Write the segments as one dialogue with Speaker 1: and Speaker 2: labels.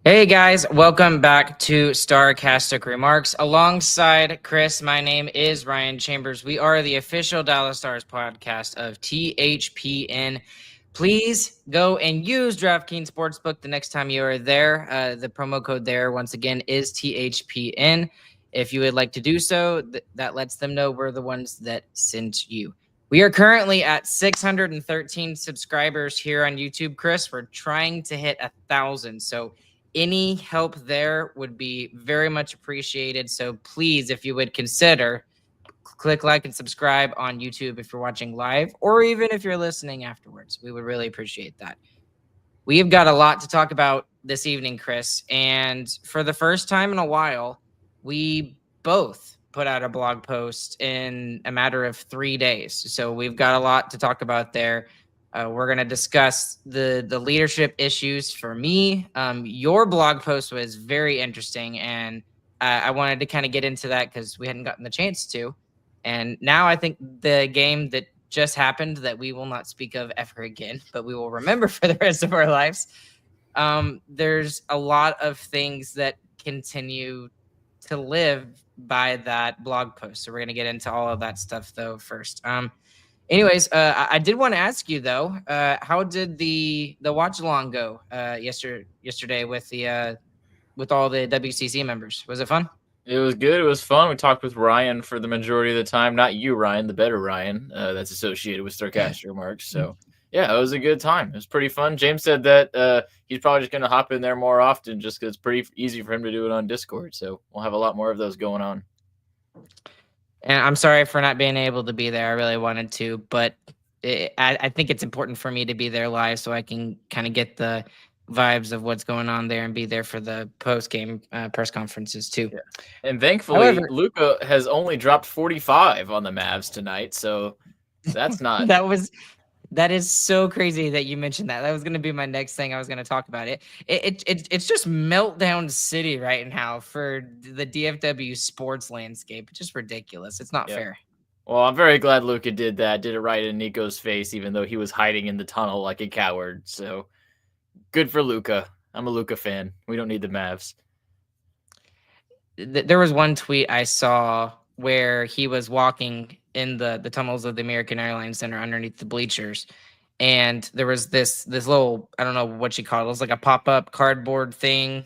Speaker 1: Hey guys, welcome back to Starcastic Remarks. Alongside Chris, my name is Ryan Chambers. We are the official Dallas Stars podcast of THPN. Please go and use DraftKings Sportsbook the next time you are there. The promo code there, once again, is THPN. If you would like to do so, that lets them know we're the ones that sent you. We are currently at 613 subscribers here on YouTube, Chris. We're trying to hit 1,000. So any help there would be very much appreciated. So please, if you would consider, click like and subscribe on YouTube if you're watching live, or even if you're listening afterwards. We would really appreciate that. We've got a lot to talk about this evening, Chris. And for the first time in a while, we both put out a blog post in a matter of 3 days. So we've got a lot to talk about there. We're going to discuss the leadership issues for me. Your blog post was very interesting, and I wanted to kind of get into that because we hadn't gotten the chance to. And now I think the game that just happened that we will not speak of ever again, but we will remember for the rest of our lives. There's a lot of things that continue to live by that blog post. So we're going to get into all of that stuff, though, first. Anyways, I did want to ask you though, how did the watch along go yesterday with all the WCC members? Was it fun?
Speaker 2: It was good. It was fun. We talked with Ryan for the majority of the time. Not you, Ryan, the better Ryan that's associated with Starcastic Remarks. So, yeah, it was a good time. It was pretty fun. James said that he's probably just going to hop in there more often just because it's pretty easy for him to do it on Discord. So, we'll have a lot more of those going on.
Speaker 1: And I'm sorry for not being able to be there. I really wanted to, but I think it's important for me to be there live so I can kind of get the vibes of what's going on there and be there for the post-game press conferences too.
Speaker 2: Yeah. And thankfully, Luka has only dropped 45 on the Mavs tonight, so that's not...
Speaker 1: That is so crazy that you mentioned that. That was going to be my next thing I was going to talk about. It's just meltdown city right now for the DFW sports landscape. It's just ridiculous. It's not fair.
Speaker 2: Well, I'm very glad Luka did that. Did it right in Nico's face, even though he was hiding in the tunnel like a coward. So good for Luka. I'm a Luka fan. We don't need the Mavs.
Speaker 1: There was one tweet I saw where he was walking in the tunnels of the American Airlines Center underneath the bleachers, and there was this little, I don't know what you call it. It was like a pop-up cardboard thing,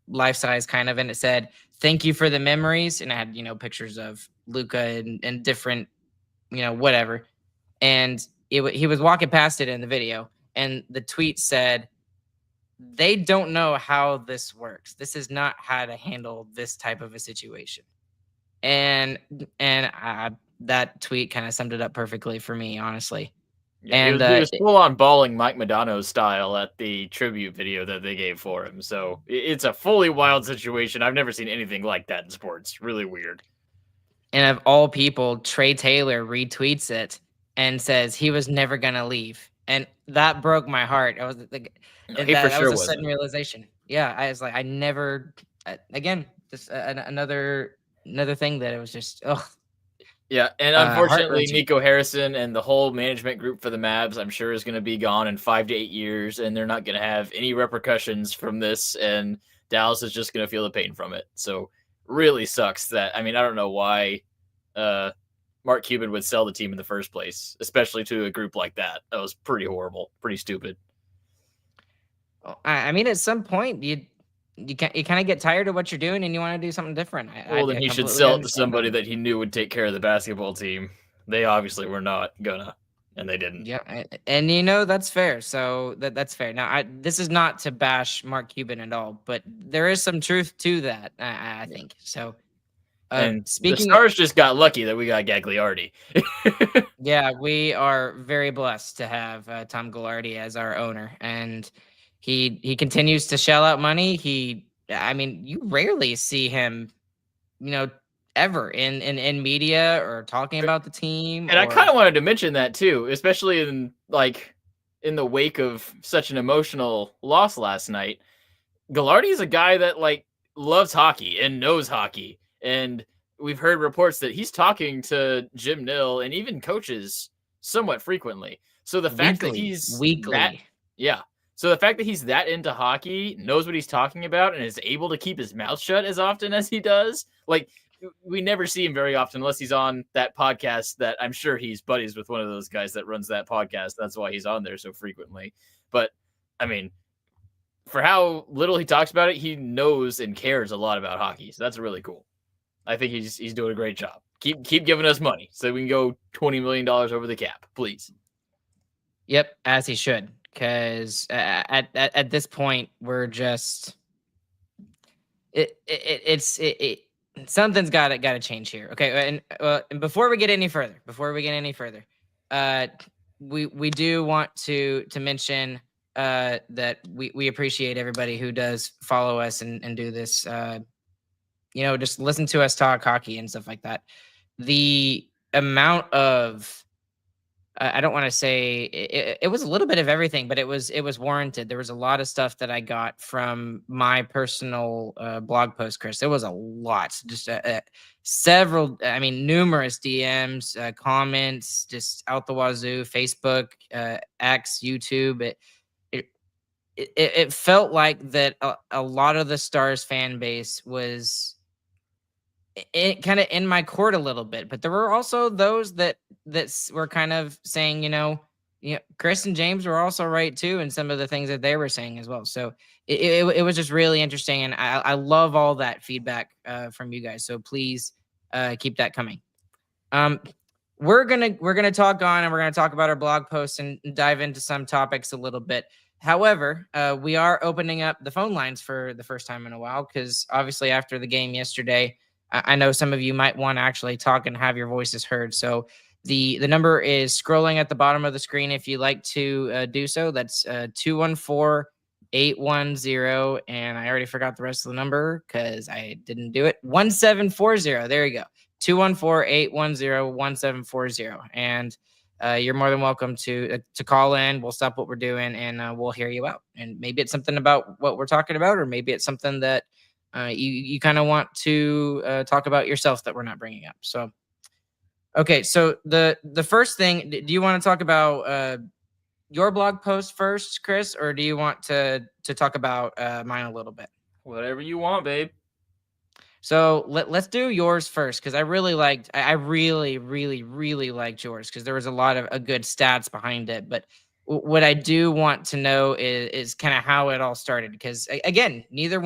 Speaker 1: life size kind of, and it said, "Thank you for the memories," and it had pictures of Luka and different whatever, and he was walking past it in the video, and the tweet said, "They don't know how this works. This is not how to handle this type of a situation." And that tweet kind of summed it up perfectly for me, honestly.
Speaker 2: Yeah,
Speaker 1: And
Speaker 2: he was full on balling Mike Modano style at the tribute video that they gave for him. So it's a fully wild situation. I've never seen anything like that in sports. Really weird.
Speaker 1: And of all people, Trey Taylor retweets it and says he was never gonna leave, and that broke my heart. I was like, that was a sudden realization. Yeah, I was like, I never. Again, just another thing that it was just
Speaker 2: Yeah, and unfortunately, Nico Harrison and the whole management group for the Mavs, I'm sure, is going to be gone in 5 to 8 years, and they're not going to have any repercussions from this, and Dallas is just going to feel the pain from it. So, really sucks that. I mean, I don't know why Mark Cuban would sell the team in the first place, especially to a group like that. That was pretty horrible, pretty stupid.
Speaker 1: I mean, at some point, you kind of get tired of what you're doing and you want to do something different.
Speaker 2: Well, then he should sell it to somebody that he knew would take care of the basketball team. They obviously were not gonna, and they didn't.
Speaker 1: Yeah, and that's fair. So that's fair. Now, this is not to bash Mark Cuban at all, but there is some truth to that. I think so.
Speaker 2: And speaking, the Stars just got lucky that we got Gagliardi.
Speaker 1: Yeah, we are very blessed to have Tom Gagliardi as our owner, and he continues to shell out money. I mean, you rarely see him, ever in media or talking about the team.
Speaker 2: And I kind of wanted to mention that too, especially in the wake of such an emotional loss last night. Gagliardi is a guy that loves hockey and knows hockey, and we've heard reports that he's talking to Jim Nill and even coaches somewhat frequently. So the fact that he's
Speaker 1: weekly,
Speaker 2: So the fact that he's that into hockey, knows what he's talking about, and is able to keep his mouth shut as often as he does, like, we never see him very often unless he's on that podcast that I'm sure he's buddies with one of those guys that runs that podcast. That's why he's on there so frequently. But I mean, for how little he talks about it, he knows and cares a lot about hockey. So that's really cool. I think he's doing a great job. Keep giving us money so we can go $20 million over the cap, please.
Speaker 1: Yep, as he should, because at this point we're just it's something's got to change here. Okay, and before we get any further, we do want to mention that we appreciate everybody who does follow us and do this. Just listen to us talk hockey and stuff like that. The amount of I don't want to say it was a little bit of everything, but it was warranted. There was a lot of stuff that I got from my personal blog post, Chris. There was a lot, just several, numerous DMs, comments, just out the wazoo, Facebook, X, YouTube. It felt like that a lot of the Stars fan base was it kind of in my court a little bit, but there were also those that were kind of saying, Chris and James were also right too, and some of the things that they were saying as well. So it was just really interesting, and I love all that feedback from you guys. So please keep that coming. We're gonna talk on, and we're gonna talk about our blog posts and dive into some topics a little bit. However, we are opening up the phone lines for the first time in a while, because obviously after the game yesterday, I know some of you might want to actually talk and have your voices heard. So the number is scrolling at the bottom of the screen if you'd like to do so. That's 214-810, and I already forgot the rest of the number because I didn't do it. 1740. There you go. 214-810-1740. And you're more than welcome to call in. We'll stop what we're doing and we'll hear you out. And maybe it's something about what we're talking about, or maybe it's something that you kind of want to talk about yourself that we're not bringing up. So, okay. So the first thing, do you want to talk about your blog post first, Chris, or do you want to talk about mine a little bit?
Speaker 2: Whatever you want, babe.
Speaker 1: So let's do yours first, because I really liked, I really, really, really liked yours, because there was a lot of good stats behind it. But what I do want to know is kind of how it all started, because again, neither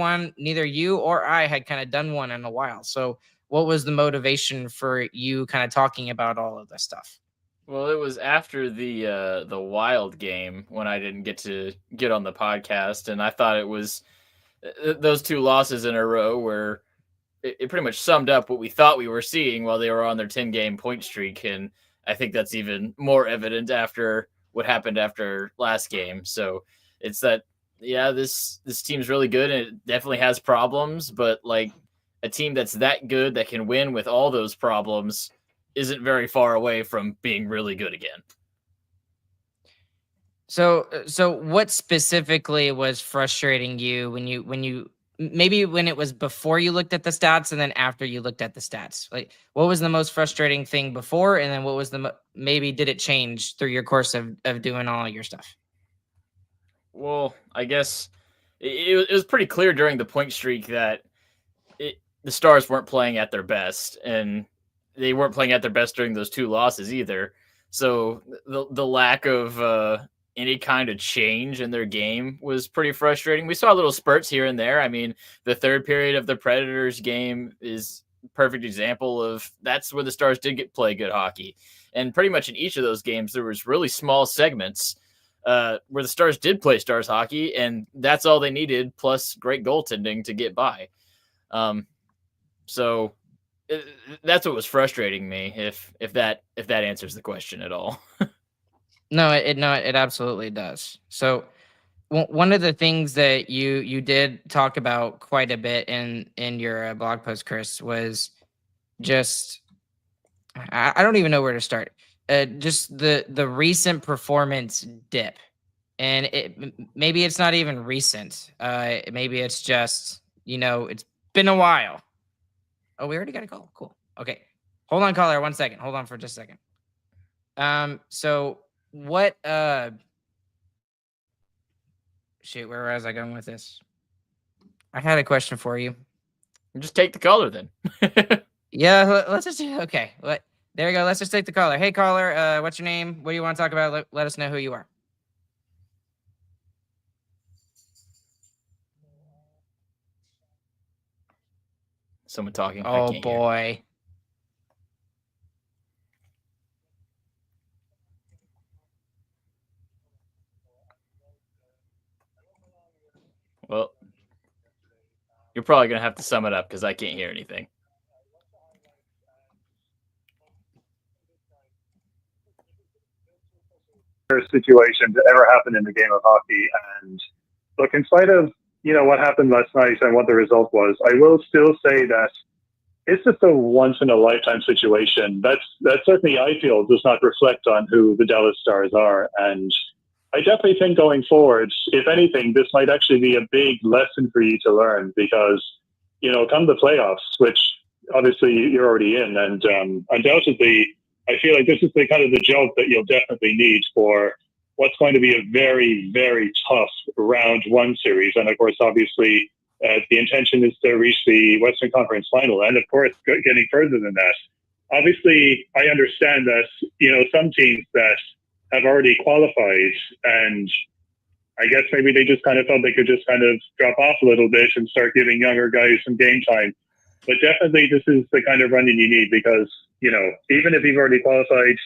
Speaker 1: you or I had kind of done one in a while. So what was the motivation for you kind of talking about all of this stuff?
Speaker 2: Well, it was after the Wild game when I didn't get on the podcast, and I thought it was those two losses in a row where it pretty much summed up what we thought we were seeing while they were on their 10-game point streak. And I think that's even more evident after what happened after last game. So it's that, yeah, this team's really good and it definitely has problems, but like a team that's that good that can win with all those problems isn't very far away from being really good again.
Speaker 1: So what specifically was frustrating you when you maybe when it was before you looked at the stats and then after you looked at the stats? Like, what was the most frustrating thing before, and then what was maybe did it change through your course of doing all your stuff?
Speaker 2: Well, I guess it was pretty clear during the point streak that the Stars weren't playing at their best, and they weren't playing at their best during those two losses either. So the lack of any kind of change in their game was pretty frustrating. We saw little spurts here and there. I mean, the third period of the Predators game is a perfect example of that's where the Stars did play good hockey. And pretty much in each of those games, there was really small segments where the Stars did play Stars hockey, and that's all they needed, plus great goaltending to get by. So that's what was frustrating me. If that answers the question at all.
Speaker 1: No, it absolutely does. So one of the things that you did talk about quite a bit in your blog post, Chris, was just I don't even know where to start. Just the recent performance dip, and maybe it's not even recent. Maybe it's just it's been a while. Oh, we already got a call. Cool. Okay, hold on, caller. 1 second. Hold on for just a second. So what Shoot, where was I going with this? I had a question for you.
Speaker 2: Just take the caller then.
Speaker 1: Yeah, let's just okay. There we go. Let's just take the caller. Hey, caller, what's your name? What do you want to talk about? Let us know who you are.
Speaker 2: Someone talking.
Speaker 1: Oh boy.
Speaker 2: Hear. Well, you're probably going to have to sum it up because I can't hear anything.
Speaker 3: Situation to ever happen in the game of hockey. And look, in spite of what happened last night and what the result was, I will still say that it's just a once in a lifetime situation. That certainly I feel does not reflect on who the Dallas Stars are. And I definitely think going forward, if anything, this might actually be a big lesson for you to learn because, come the playoffs, which obviously you're already in, and undoubtedly, I feel like this is the kind of the joke that you'll definitely need for what's going to be a very, very tough round one series. And of course, obviously, the intention is to reach the Western Conference final. And of course, getting further than that. Obviously, I understand that, some teams that have already qualified and I guess maybe they just kind of felt they could just kind of drop off a little bit and start giving younger guys some game time. But definitely this is the kind of running you need because, even if you've already qualified,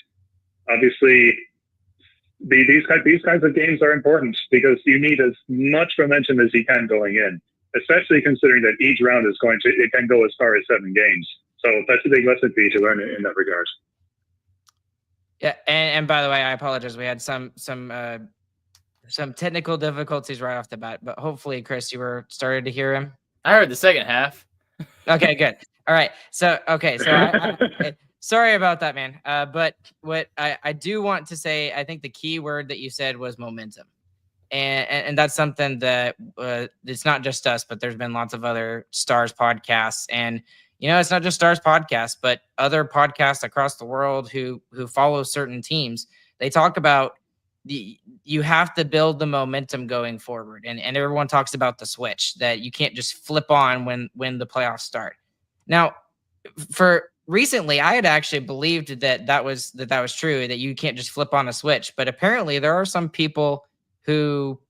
Speaker 3: obviously these kinds of games are important because you need as much momentum as you can going in, especially considering that each round it can go as far as 7 games. So that's a big lesson for you to learn in that regard.
Speaker 1: Yeah, and by the way, I apologize. We had some technical difficulties right off the bat, but hopefully, Chris, you were started to hear him.
Speaker 2: I heard the second half.
Speaker 1: Okay, good. All right. So sorry about that, man. But what I do want to say, I think the key word that you said was momentum. And that's something that it's not just us, but there's been lots of other Stars podcasts. And, it's not just Stars podcasts, but other podcasts across the world who follow certain teams. They talk about you have to build the momentum going forward. And everyone talks about the switch that you can't just flip on when the playoffs start. Now, for recently, I had actually believed that was true, that you can't just flip on a switch. But apparently there are some people who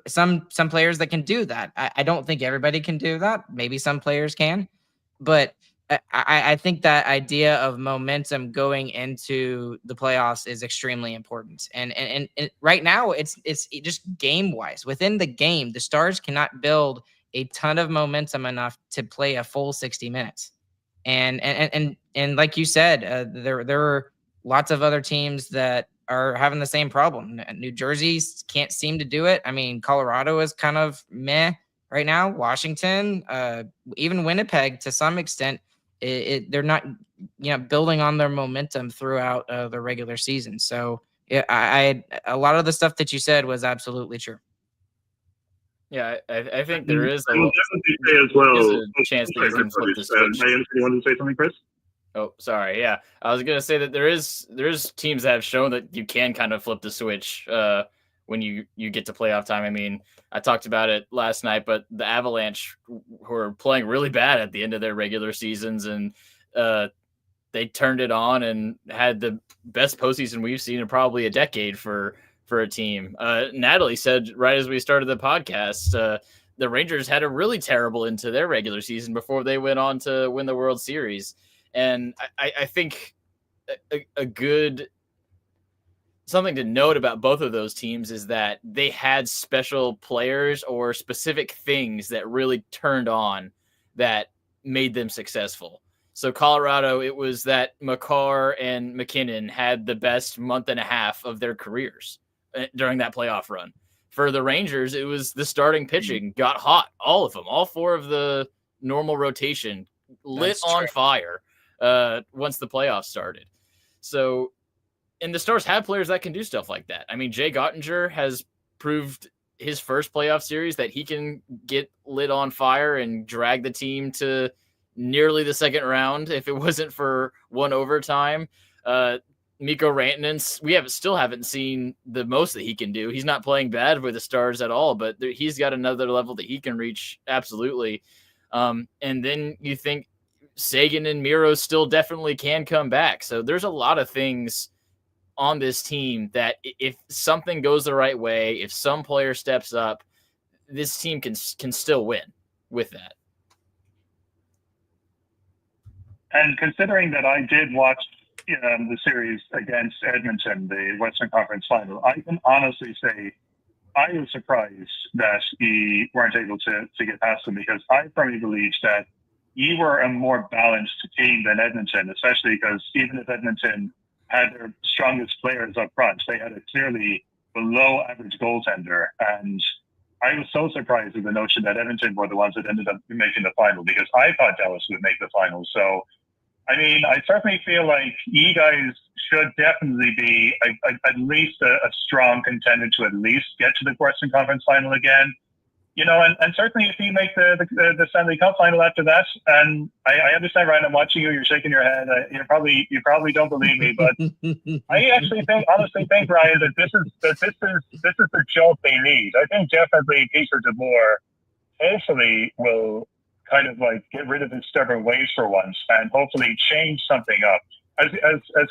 Speaker 1: some players that can do that. I don't think everybody can do that. Maybe some players can, but I think that idea of momentum going into the playoffs is extremely important. And right now it's just game wise within the game, the Stars cannot build a ton of momentum enough to play a full 60 minutes. And like you said, there are lots of other teams that are having the same problem. New Jersey can't seem to do it. I mean, Colorado is kind of meh right now. Washington, even Winnipeg to some extent, they're not, building on their momentum throughout the regular season. So yeah, I a lot of the stuff that you said was absolutely true.
Speaker 2: Yeah, I think there is
Speaker 3: I will definitely say as well.
Speaker 2: A chance that you can flip the switch.
Speaker 3: You wanted to say something, Chris?
Speaker 2: Oh, sorry. Yeah, I was gonna say that there is teams that have shown that you can kind of flip the switch when you get to playoff time. I mean, I talked about it last night, but the Avalanche were playing really bad at the end of their regular seasons, and they turned it on and had the best postseason we've seen in probably a decade for a team. Natalie said right as we started the podcast, the Rangers had a really terrible into their regular season before they went on to win the World Series. And I think a good something to note about both of those teams is that they had special players or specific things that really turned on that made them successful. So Colorado, it was that Makar and McKinnon had the best month and a half of their careers during that playoff run. For the Rangers, it was the starting pitching got hot. All of them, all 4 of the normal rotation lit on fire once the playoffs started. So, and the Stars have players that can do stuff like that. I mean, Jake Oettinger has proved his first playoff series that he can get lit on fire and drag the team to nearly the second round if it wasn't for one overtime. Mikko Rantanen, we still haven't seen the most that he can do. He's not playing bad with the Stars at all, but he's got another level that he can reach. Absolutely. And then you think Sagan and Miro still definitely can come back. So there's a lot of things on this team that if something goes the right way, if some player steps up, this team can still win with that.
Speaker 3: And considering that I did watch the series against Edmonton, the Western Conference Final, I can honestly say I was surprised that you weren't able to get past them, because I firmly believe that you were a more balanced team than Edmonton, especially because even if Edmonton had their strongest players up front, they had a clearly below average goaltender. And I was so surprised with the notion that Edmonton were the ones that ended up making the final, because I thought Dallas would make the final. So, I mean, I certainly feel like you guys should definitely be at least a strong contender to at least get to the Western Conference Final again. And certainly if you make the Stanley Cup Final after that, and I understand, Ryan, I'm watching you, you're shaking your head. You probably don't believe me, but I honestly think, Ryan, that this is the jolt they need. I think definitely Peter DeBoer hopefully will kind of like get rid of his stubborn ways for once and hopefully change something up. As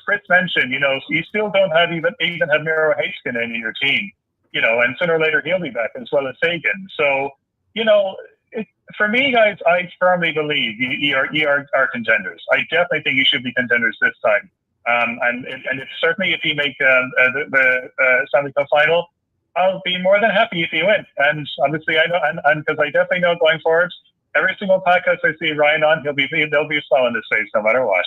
Speaker 3: Chris mentioned, you still don't have even have Miro Heiskanen in your team, and sooner or later he'll be back as well as Sagan. So, for me, guys, I firmly believe you are contenders. I definitely think you should be contenders this time. And certainly if you make the Stanley Cup Final, I'll be more than happy if you win. And obviously, I know, and because I definitely know going forward, every single podcast I see Ryan on, there'll be a smile on his face no matter what.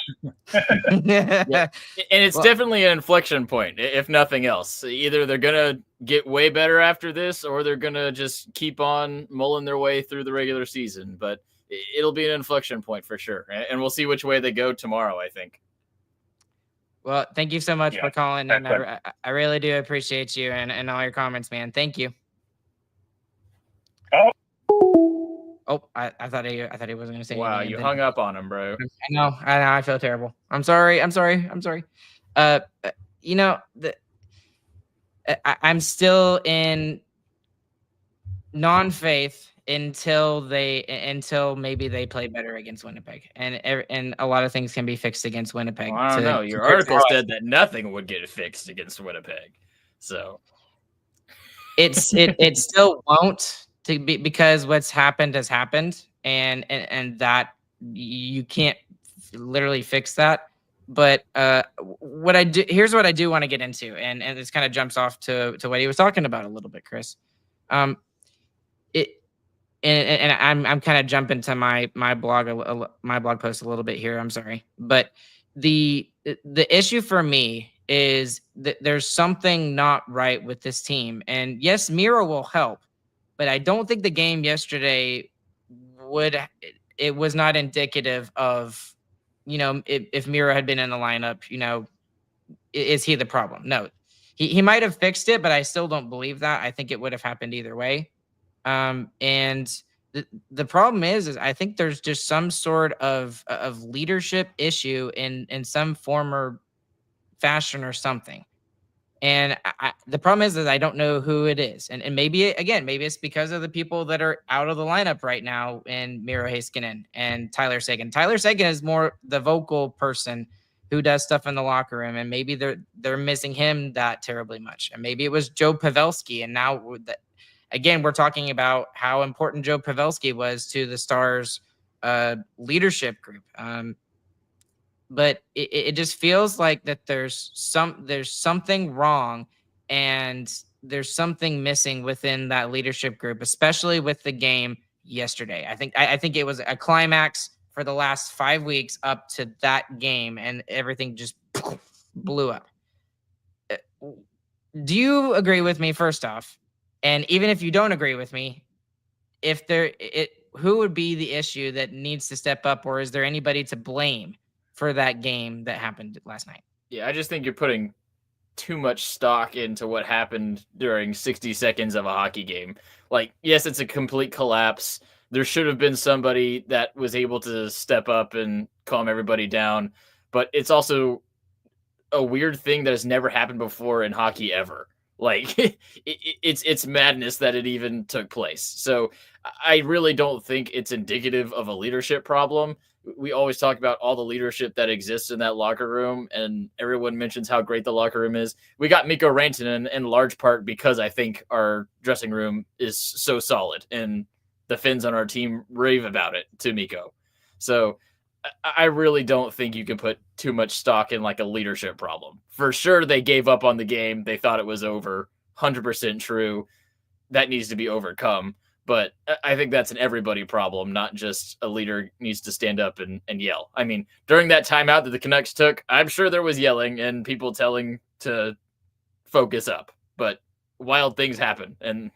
Speaker 2: Yeah. And it's definitely an inflection point, if nothing else. Either they're gonna get way better after this, or they're gonna just keep on mulling their way through the regular season. But it'll be an inflection point for sure, and we'll see which way they go tomorrow, I think.
Speaker 1: Well, thank you so much for calling, and I really do appreciate you and all your comments, man. Thank you. Oh, I thought he wasn't going to say anything.
Speaker 2: Wow, you hung up on him, bro.
Speaker 1: I know. I feel terrible. I'm sorry. I'm still in non-faith until maybe they play better against Winnipeg, and a lot of things can be fixed against Winnipeg.
Speaker 2: Well, I don't know. Your article said that nothing would get fixed against Winnipeg, so
Speaker 1: it still won't. To be, because what's happened has happened, and that you can't literally fix that. But here's what I do want to get into, and this kind of jumps off to what he was talking about a little bit, Chris. I'm kind of jumping to my blog post a little bit here. I'm sorry, but the issue for me is that there's something not right with this team, and yes, Miro will help. But I don't think the game yesterday was not indicative of, if Miro had been in the lineup, is he the problem? No, he might have fixed it, but I still don't believe that. I think it would have happened either way. And the problem is I think there's just some sort of leadership issue in some form or fashion or something. And the problem is I don't know who it is. And maybe it's because of the people that are out of the lineup right now, and Miro Heiskanen and Tyler Seguin. Tyler Seguin is more the vocal person who does stuff in the locker room, and maybe they're missing him that terribly much. And maybe it was Joe Pavelski, and now again we're talking about how important Joe Pavelski was to the Stars leadership group. But it just feels like that there's something wrong, and there's something missing within that leadership group, especially with the game yesterday. I think it was a climax for the last 5 weeks up to that game, and everything just blew up. Do you agree with me, first off? And even if you don't agree with me, who would be the issue that needs to step up, or is there anybody to blame for that game that happened last night?
Speaker 2: Yeah, I just think you're putting too much stock into what happened during 60 seconds of a hockey game. Like, yes, it's a complete collapse. There should have been somebody that was able to step up and calm everybody down. But it's also a weird thing that has never happened before in hockey ever. Like it's madness that it even took place. So I really don't think it's indicative of a leadership problem. We always talk about all the leadership that exists in that locker room, and everyone mentions how great the locker room is. We got Mikko Rantanen in large part because I think our dressing room is so solid, and the Finns on our team rave about it to Mikko. So I really don't think you can put too much stock in like a leadership problem. For sure, they gave up on the game. They thought it was over. 100% true. That needs to be overcome. But I think that's an everybody problem, not just a leader needs to stand up and yell. I mean, during that timeout that the Canucks took, I'm sure there was yelling and people telling to focus up. But wild things happen, and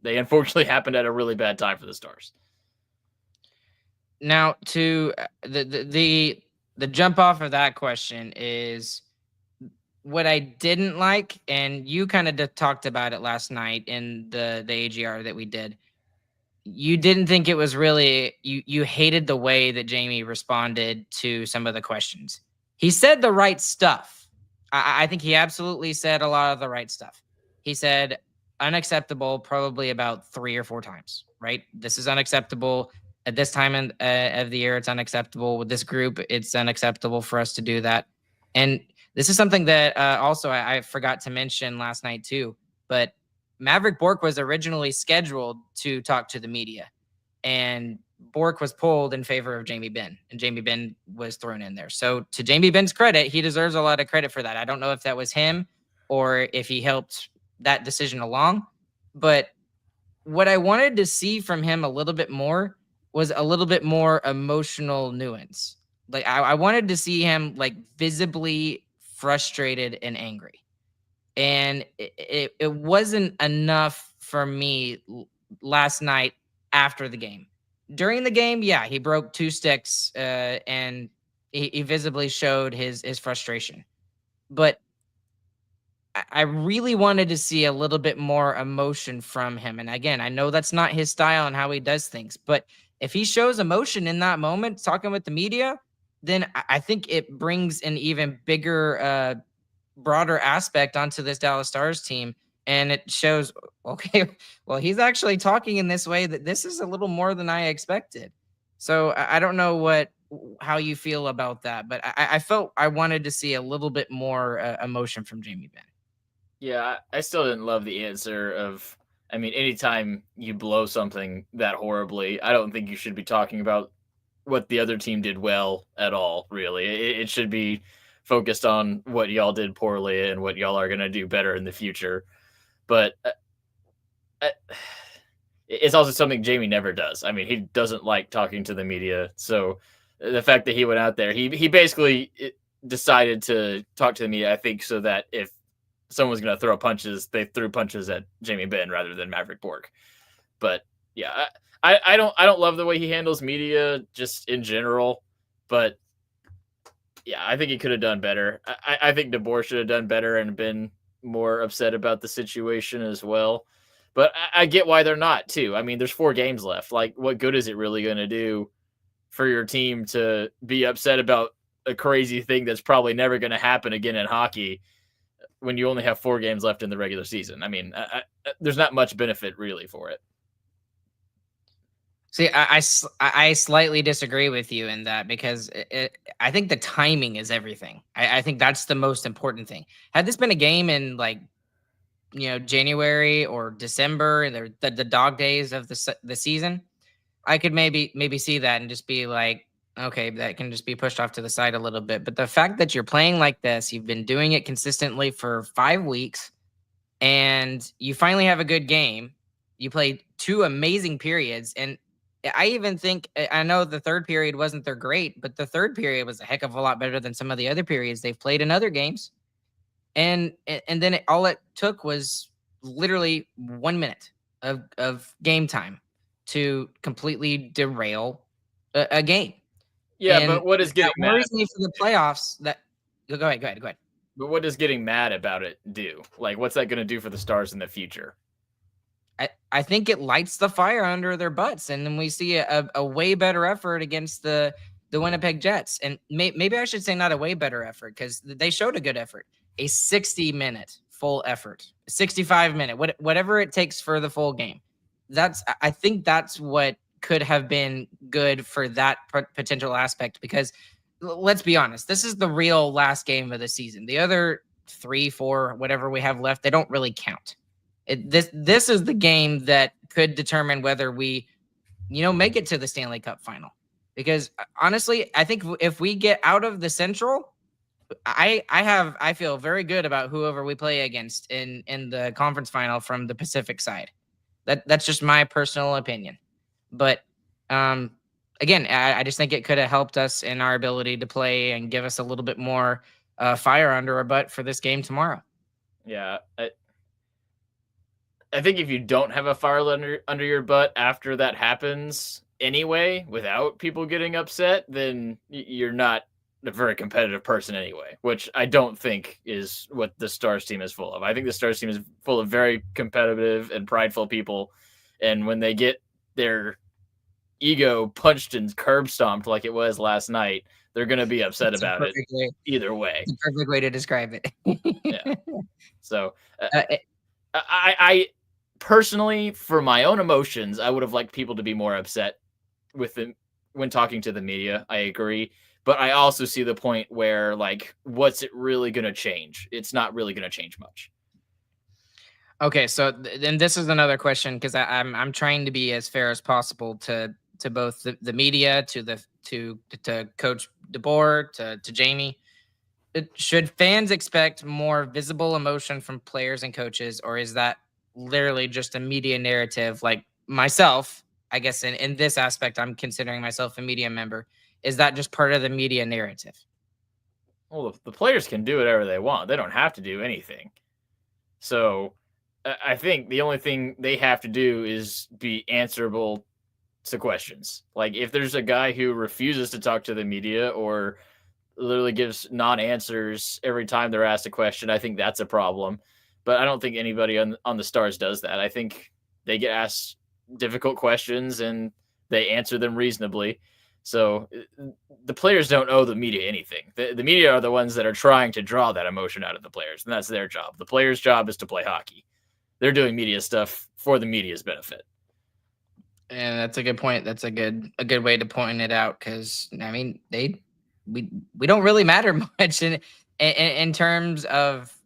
Speaker 2: they unfortunately happened at a really bad time for the Stars.
Speaker 1: Now, to the jump off of that question is what I didn't like, and you kind of talked about it last night in the AGR that we did. You didn't think it was really you hated the way that Jamie responded to some of the questions. He said the right stuff. I think he absolutely said a lot of the right stuff. He said unacceptable probably about 3 or 4 times, right? This is unacceptable. At this time of the year, it's unacceptable. With this group, it's unacceptable for us to do that. And this is something that also I forgot to mention last night too. But Maverick Bourque was originally scheduled to talk to the media, and Bourque was pulled in favor of Jamie Benn, and Jamie Benn was thrown in there. So to Jamie Benn's credit, he deserves a lot of credit for that. I don't know if that was him or if he helped that decision along, but what I wanted to see from him a little bit more was a little bit more emotional nuance. Like I wanted to see him like visibly frustrated and angry. And it wasn't enough for me last night after the game. During the game, yeah, he broke 2 sticks and he visibly showed his frustration. But I really wanted to see a little bit more emotion from him. And again, I know that's not his style and how he does things, but if he shows emotion in that moment, talking with the media, then I think it brings an even bigger, broader aspect onto this Dallas Stars team. And it shows, okay, well, he's actually talking in this way that this is a little more than I expected. So I don't know how you feel about that, but I felt I wanted to see a little bit more emotion from Jamie Benn.
Speaker 2: Yeah, I still didn't love the answer of, I mean, anytime you blow something that horribly, I don't think you should be talking about what the other team did well at all, really. It should be focused on what y'all did poorly and what y'all are going to do better in the future. But it's also something Jamie never does. I mean, he doesn't like talking to the media. So the fact that he went out there, he basically decided to talk to the media, I think, so that if someone's going to throw punches, they threw punches at Jamie Benn rather than Maverick Bourque. But yeah, I don't love the way he handles media just in general, but yeah, I think he could have done better. I think DeBoer should have done better and been more upset about the situation as well. But I get why they're not too. I mean, there's 4 games left. Like, what good is it really going to do for your team to be upset about a crazy thing that's probably never going to happen again in hockey when you only have 4 games left in the regular season? I mean, there's not much benefit really for it.
Speaker 1: See, I slightly disagree with you in that because I think the timing is everything. I think that's the most important thing. Had this been a game in like, January or December and the dog days of the season, I could maybe see that and just be like, okay, that can just be pushed off to the side a little bit. But the fact that you're playing like this, you've been doing it consistently for 5 weeks, and you finally have a good game. You played 2 amazing periods, and I even think, I know the third period wasn't their great, but the third period was a heck of a lot better than some of the other periods they've played in other games. And then all it took was literally 1 minute of game time to completely derail a game.
Speaker 2: Yeah, and but what is getting mad?
Speaker 1: Worries me for the playoffs. Go ahead.
Speaker 2: But what does getting mad about it do? Like, what's that going to do for the Stars in the future?
Speaker 1: I think it lights the fire under their butts, and then we see a way better effort against the the Winnipeg Jets. And maybe I should say not a way better effort, because they showed a good effort. A 60-minute full effort, 65-minute, whatever it takes for the full game. I think that's what could have been good for that potential aspect, because let's be honest, this is the real last game of the season. The other 3, 4, whatever we have left, they don't really count. This is the game that could determine whether we, make it to the Stanley Cup final. Because honestly, I think if we get out of the Central, I feel very good about whoever we play against in the conference final from the Pacific side. That's just my personal opinion. But again, I just think it could have helped us in our ability to play and give us a little bit more fire under our butt for this game tomorrow.
Speaker 2: Yeah, I think if you don't have a fire under your butt after that happens anyway, without people getting upset, then you're not a very competitive person anyway, which I don't think is what the Stars team is full of. I think the Stars team is full of very competitive and prideful people, and when they get their ego punched and curb stomped like it was last night, they're going to be upset about it either way.
Speaker 1: It's a perfect way to describe it.
Speaker 2: Yeah. So I personally, for my own emotions, I would have liked people to be more upset with them when talking to the media. I agree. But I also see the point where, like, what's it really going to change? It's not really going to change much.
Speaker 1: Okay, so then this is another question, because I'm trying to be as fair as possible to both the media, to Coach DeBoer, to Jamie. Should fans expect more visible emotion from players and coaches, or is that literally just a media narrative? Like myself, I guess in this aspect, I'm considering myself a media member. Is that just part of the media narrative?
Speaker 2: Well, the players can do whatever they want. They don't have to do anything. So I think the only thing they have to do is be answerable to questions. Like if there's a guy who refuses to talk to the media or literally gives non-answers every time they're asked a question, I think that's a problem. But I don't think anybody on the Stars does that. I think they get asked difficult questions and they answer them reasonably. So the players don't owe the media anything. The media are the ones that are trying to draw that emotion out of the players, and that's their job. The players' job is to play hockey. They're doing media stuff for the media's benefit.
Speaker 1: And that's a good point. That's a good way to point it out, because I mean we don't really matter much in terms of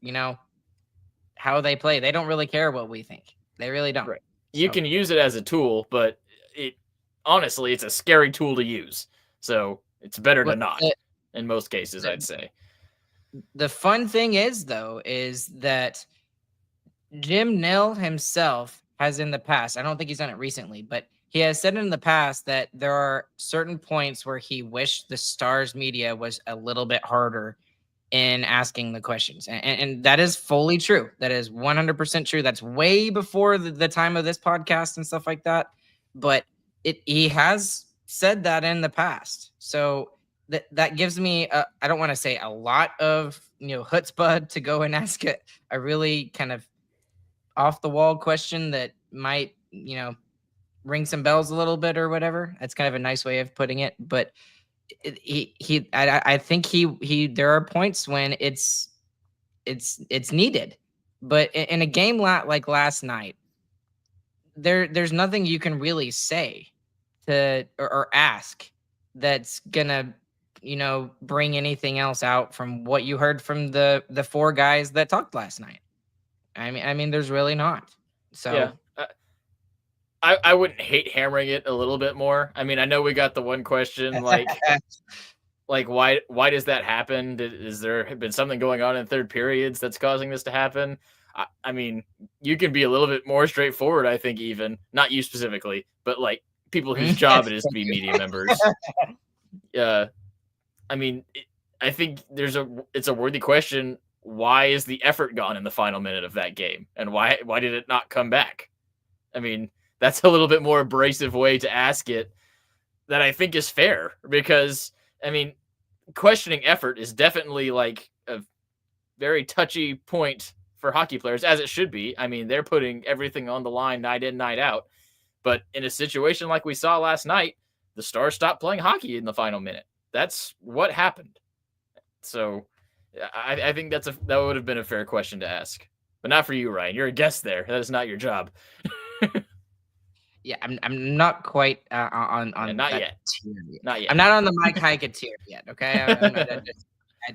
Speaker 1: how they play. They don't really care what we think. They really don't.
Speaker 2: Right. You can use it as a tool, but honestly, it's a scary tool to use. So it's better to not in most cases, I'd say.
Speaker 1: The fun thing is, though, is that Jim Nill himself has in the past, I don't think he's done it recently, but he has said in the past that there are certain points where he wished the Stars media was a little bit harder in asking the questions. And that is fully true. That is 100% true. That's way before the time of this podcast and stuff like that. But he has said that in the past. So that gives me, I don't want to say a lot of, chutzpah to go and ask a really kind of off the wall question that might, ring some bells a little bit or whatever. That's kind of a nice way of putting it. But I think there are points when it's needed. But in a game like last night, there's nothing you can really say to or ask that's gonna bring anything else out from what you heard from the 4 guys that talked last night. I mean there's really not. So
Speaker 2: yeah. I wouldn't hate hammering it a little bit more. I mean, I know we got the one question like why does that happen? Is there been something going on in third periods that's causing this to happen? I mean, you can be a little bit more straightforward, I think, even not you specifically, but like people whose job it is to be media members. I mean, I think it's a worthy question. Why is the effort gone in the final minute of that game? And why did it not come back? I mean, that's a little bit more abrasive way to ask it that I think is fair, because, I mean, questioning effort is definitely like a very touchy point for hockey players, as it should be. I mean, they're putting everything on the line night in, night out. But in a situation like we saw last night, the Stars stopped playing hockey in the final minute. that's what happened. So I think that would have been a fair question to ask, but not for you, Ryan. You're a guest there. That is not your job.
Speaker 1: Yeah, I'm not quite on
Speaker 2: not
Speaker 1: that
Speaker 2: yet.
Speaker 1: tier yet.
Speaker 2: Not yet.
Speaker 1: I'm not on the Mike Heike tier yet. Okay,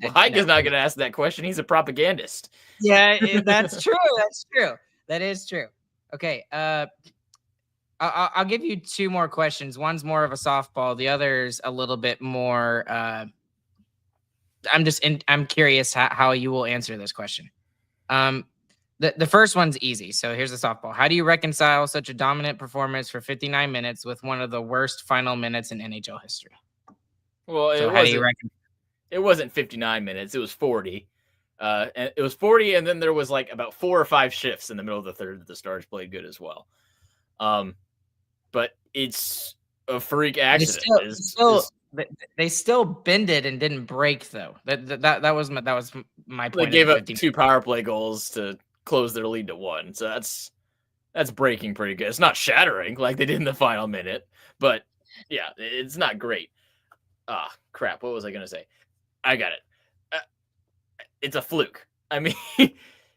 Speaker 2: Heike is not going to ask that question. He's a propagandist.
Speaker 1: Yeah, that's true. That's true. That is true. Okay. I'll give you two more questions. One's more of a softball. The other's a little bit more. I'm curious how you will answer this question. The first one's easy. So here's the softball. How do you reconcile such a dominant performance for 59 minutes with one of the worst final minutes in NHL history?
Speaker 2: Well, it wasn't 59 minutes. It was 40. And it was 40, and then there was like about 4 or 5 shifts in the middle of the third that the Stars played good as well. But it's a freak accident.
Speaker 1: They still bended and didn't break though. That was my point.
Speaker 2: They gave up 2 power play goals to close their lead to 1. So that's breaking pretty good. It's not shattering like they did in the final minute, but yeah, it's not great. Crap. What was I going to say? I got it. It's a fluke. I mean,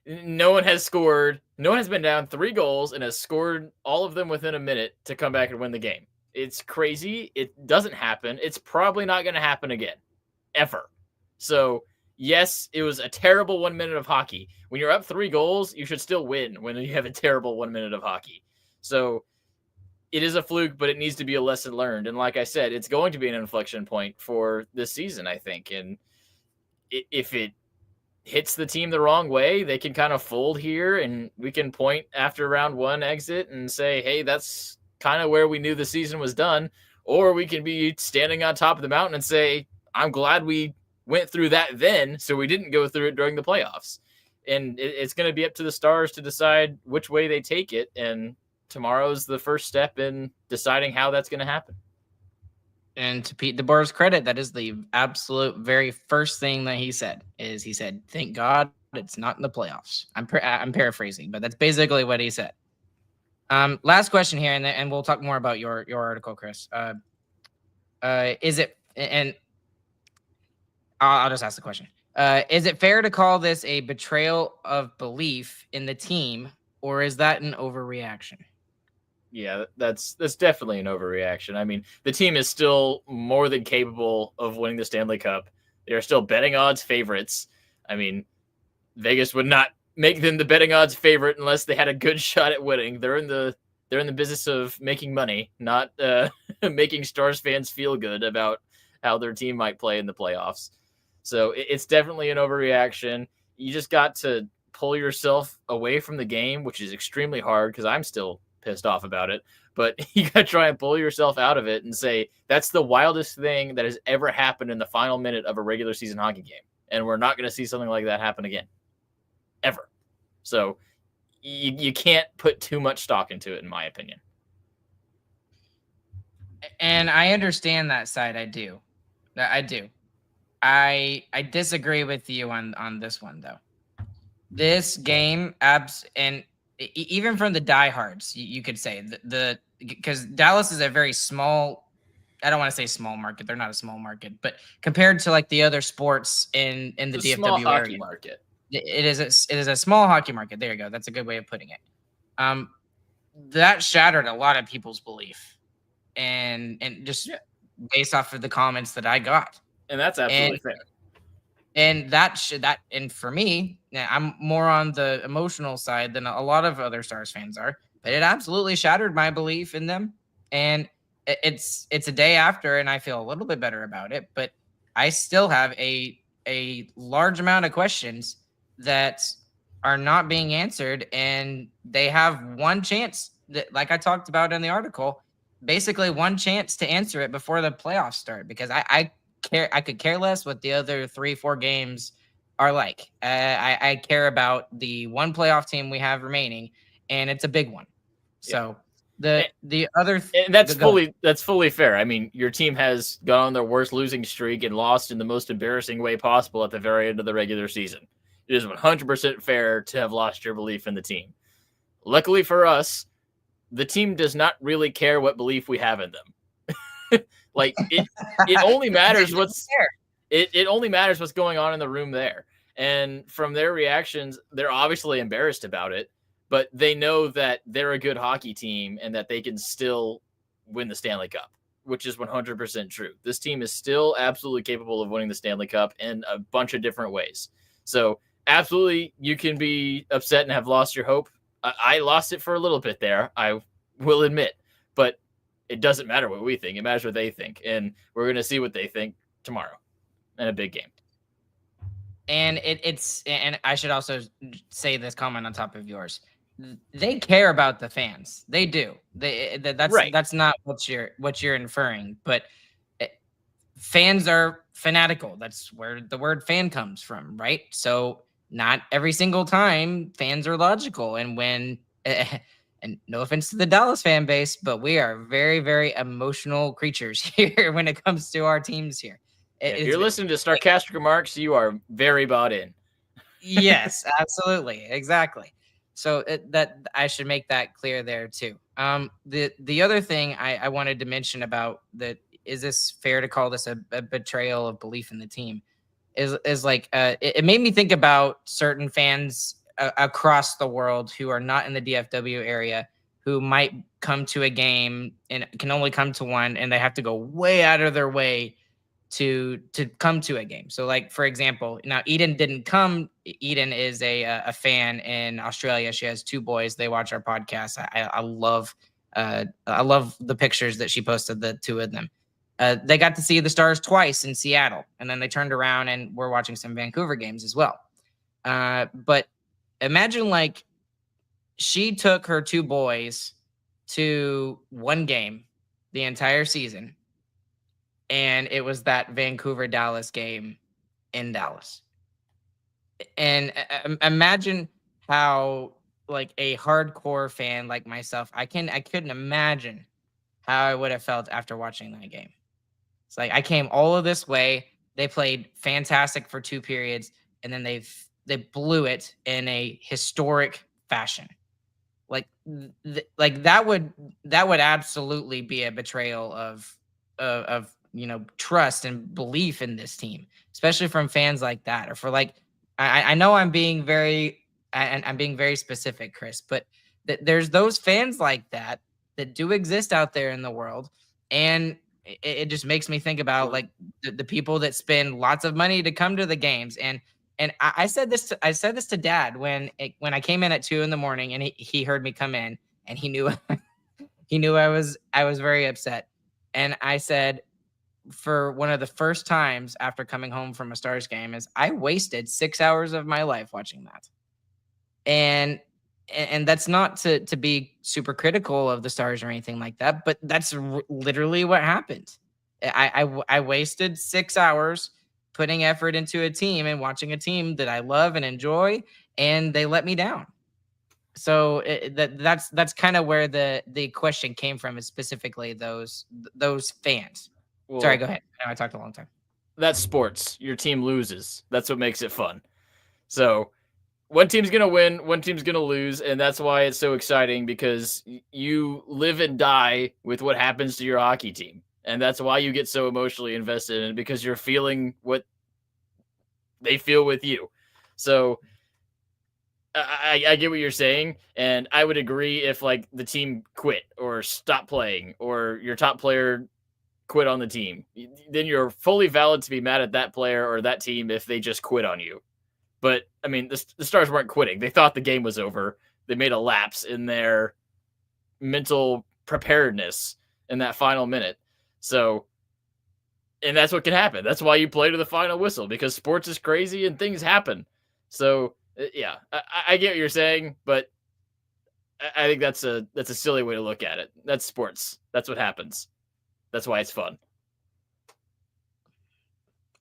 Speaker 2: no one has scored. No one has been down 3 goals and has scored all of them within a minute to come back and win the game. It's crazy. It doesn't happen. It's probably not going to happen again, ever. So, yes, it was a terrible 1 minute of hockey. When you're up 3 goals, you should still win when you have a terrible 1 minute of hockey. So, it is a fluke, but it needs to be a lesson learned. And like I said, it's going to be an inflection point for this season, I think. And if it hits the team the wrong way, they can kind of fold here, and we can point after round 1 exit and say, hey, that's kind of where we knew the season was done. Or we can be standing on top of the mountain and say, I'm glad we went through that then, so we didn't go through it during the playoffs. And it's going to be up to the Stars to decide which way they take it. And tomorrow's the first step in deciding how that's going to happen.
Speaker 1: And to Pete DeBoer's credit, that is the absolute very first thing that he said. He said, "Thank God it's not in the playoffs." I'm paraphrasing, but that's basically what he said. Last question here, and we'll talk more about your article, Chris. Is it? And I'll just ask the question. Is it fair to call this a betrayal of belief in the team, or is that an overreaction?
Speaker 2: Yeah, that's definitely an overreaction. I mean, the team is still more than capable of winning the Stanley Cup. They are still betting odds favorites. I mean, Vegas would not make them the betting odds favorite unless they had a good shot at winning. They're in the business of making money, not making Stars fans feel good about how their team might play in the playoffs. So it's definitely an overreaction. You just got to pull yourself away from the game, which is extremely hard because I'm still pissed off about it, but you got to try and pull yourself out of it and say, that's the wildest thing that has ever happened in the final minute of a regular season hockey game. And we're not going to see something like that happen again, ever. So you can't put too much stock into it, in my opinion.
Speaker 1: And I understand that side. I do. I disagree with you on this one though. This game, and even from the diehards, you could say because Dallas is a very small. I don't want to say small market. They're not a small market, but compared to like the other sports in the DFW
Speaker 2: small
Speaker 1: area,
Speaker 2: hockey market,
Speaker 1: it is a small hockey market. There you go. That's a good way of putting it. That shattered a lot of people's belief, and just based off of the comments that I got,
Speaker 2: and that's absolutely fair.
Speaker 1: And and for me, I'm more on the emotional side than a lot of other Stars fans are, but it absolutely shattered my belief in them. And it's a day after, and I feel a little bit better about it, but I still have a large amount of questions that are not being answered, and they have one chance that, like I talked about in the article, basically one chance to answer it before the playoffs start, because I could care less what the other 3-4 games are like. I care about the one playoff team we have remaining, and it's a big one. So the other
Speaker 2: and that's fully fair. I mean, your team has gone on their worst losing streak and lost in the most embarrassing way possible at the very end of the regular season. It is 100% fair to have lost your belief in the team. Luckily for us, the team does not really care what belief we have in them. Like it only matters it only matters what's going on in the room there. And from their reactions, they're obviously embarrassed about it, but they know that they're a good hockey team and that they can still win the Stanley Cup, which is 100% true. This team is still absolutely capable of winning the Stanley Cup in a bunch of different ways. So absolutely, you can be upset and have lost your hope. I lost it for a little bit there, I will admit, but it doesn't matter what we think. It matters what they think. And we're going to see what they think tomorrow in a big game.
Speaker 1: And and I should also say this comment on top of yours. They care about the fans. They do. That's not what you're inferring. But fans are fanatical. That's where the word fan comes from, right? So not every single time fans are logical. And when and no offense to the Dallas fan base, but we are very, very emotional creatures here when it comes to our teams here.
Speaker 2: If you're listening to Starcastic Remarks, you are very bought in.
Speaker 1: Yes, absolutely. Exactly. So that I should make that clear there too. The other thing I wanted to mention about that, is this fair to call this a betrayal of belief in the team, is like it made me think about certain fans across the world who are not in the DFW area, who might come to a game and can only come to one, and they have to go way out of their way to come to a game. So like, for example, now Eden didn't come. Eden is a fan in Australia. She has 2 boys. They watch our podcast. I love the pictures that she posted, the 2 of them. They got to see the Stars twice in Seattle, and then they turned around and we're watching some Vancouver games as well. But imagine like she took her 2 boys to one game the entire season, and it was that Vancouver-Dallas game in Dallas. And imagine how, like, a hardcore fan like myself, I couldn't imagine how I would have felt after watching that game. It's like, I came all of this way. They played fantastic for 2 periods, and then they blew it in a historic fashion. Like, that would absolutely be a betrayal of trust and belief in this team, especially from fans like that. Or for like, I know I'm being very specific, Chris, but there's those fans like that do exist out there in the world. And it just makes me think about like the people that spend lots of money to come to the games. And I said this to Dad when I came in at 2 a.m, and he heard me come in, and he knew I was very upset. And I said, for one of the first times after coming home from a Stars game, is I wasted 6 hours of my life watching that. And that's not to be super critical of the Stars or anything like that, but that's literally what happened. I wasted 6 hours putting effort into a team and watching a team that I love and enjoy, and they let me down. So that's kind of where the question came from, is specifically those fans. Well, sorry, go ahead. I know I talked a long time.
Speaker 2: That's sports. Your team loses. That's what makes it fun. So one team's going to win, one team's going to lose, and that's why it's so exciting, because you live and die with what happens to your hockey team. And that's why you get so emotionally invested in it, because you're feeling what they feel with you. So I get what you're saying, and I would agree if like the team quit or stopped playing, or your top player quit on the team, then you're fully valid to be mad at that player or that team if they just quit on you. But I mean, the Stars weren't quitting. They thought the game was over. They made a lapse in their mental preparedness in that final minute. So, and that's what can happen. That's why you play to the final whistle, because sports is crazy and things happen. So yeah, I get what you're saying, but I think that's a silly way to look at it. That's sports. That's what happens. That's why it's fun.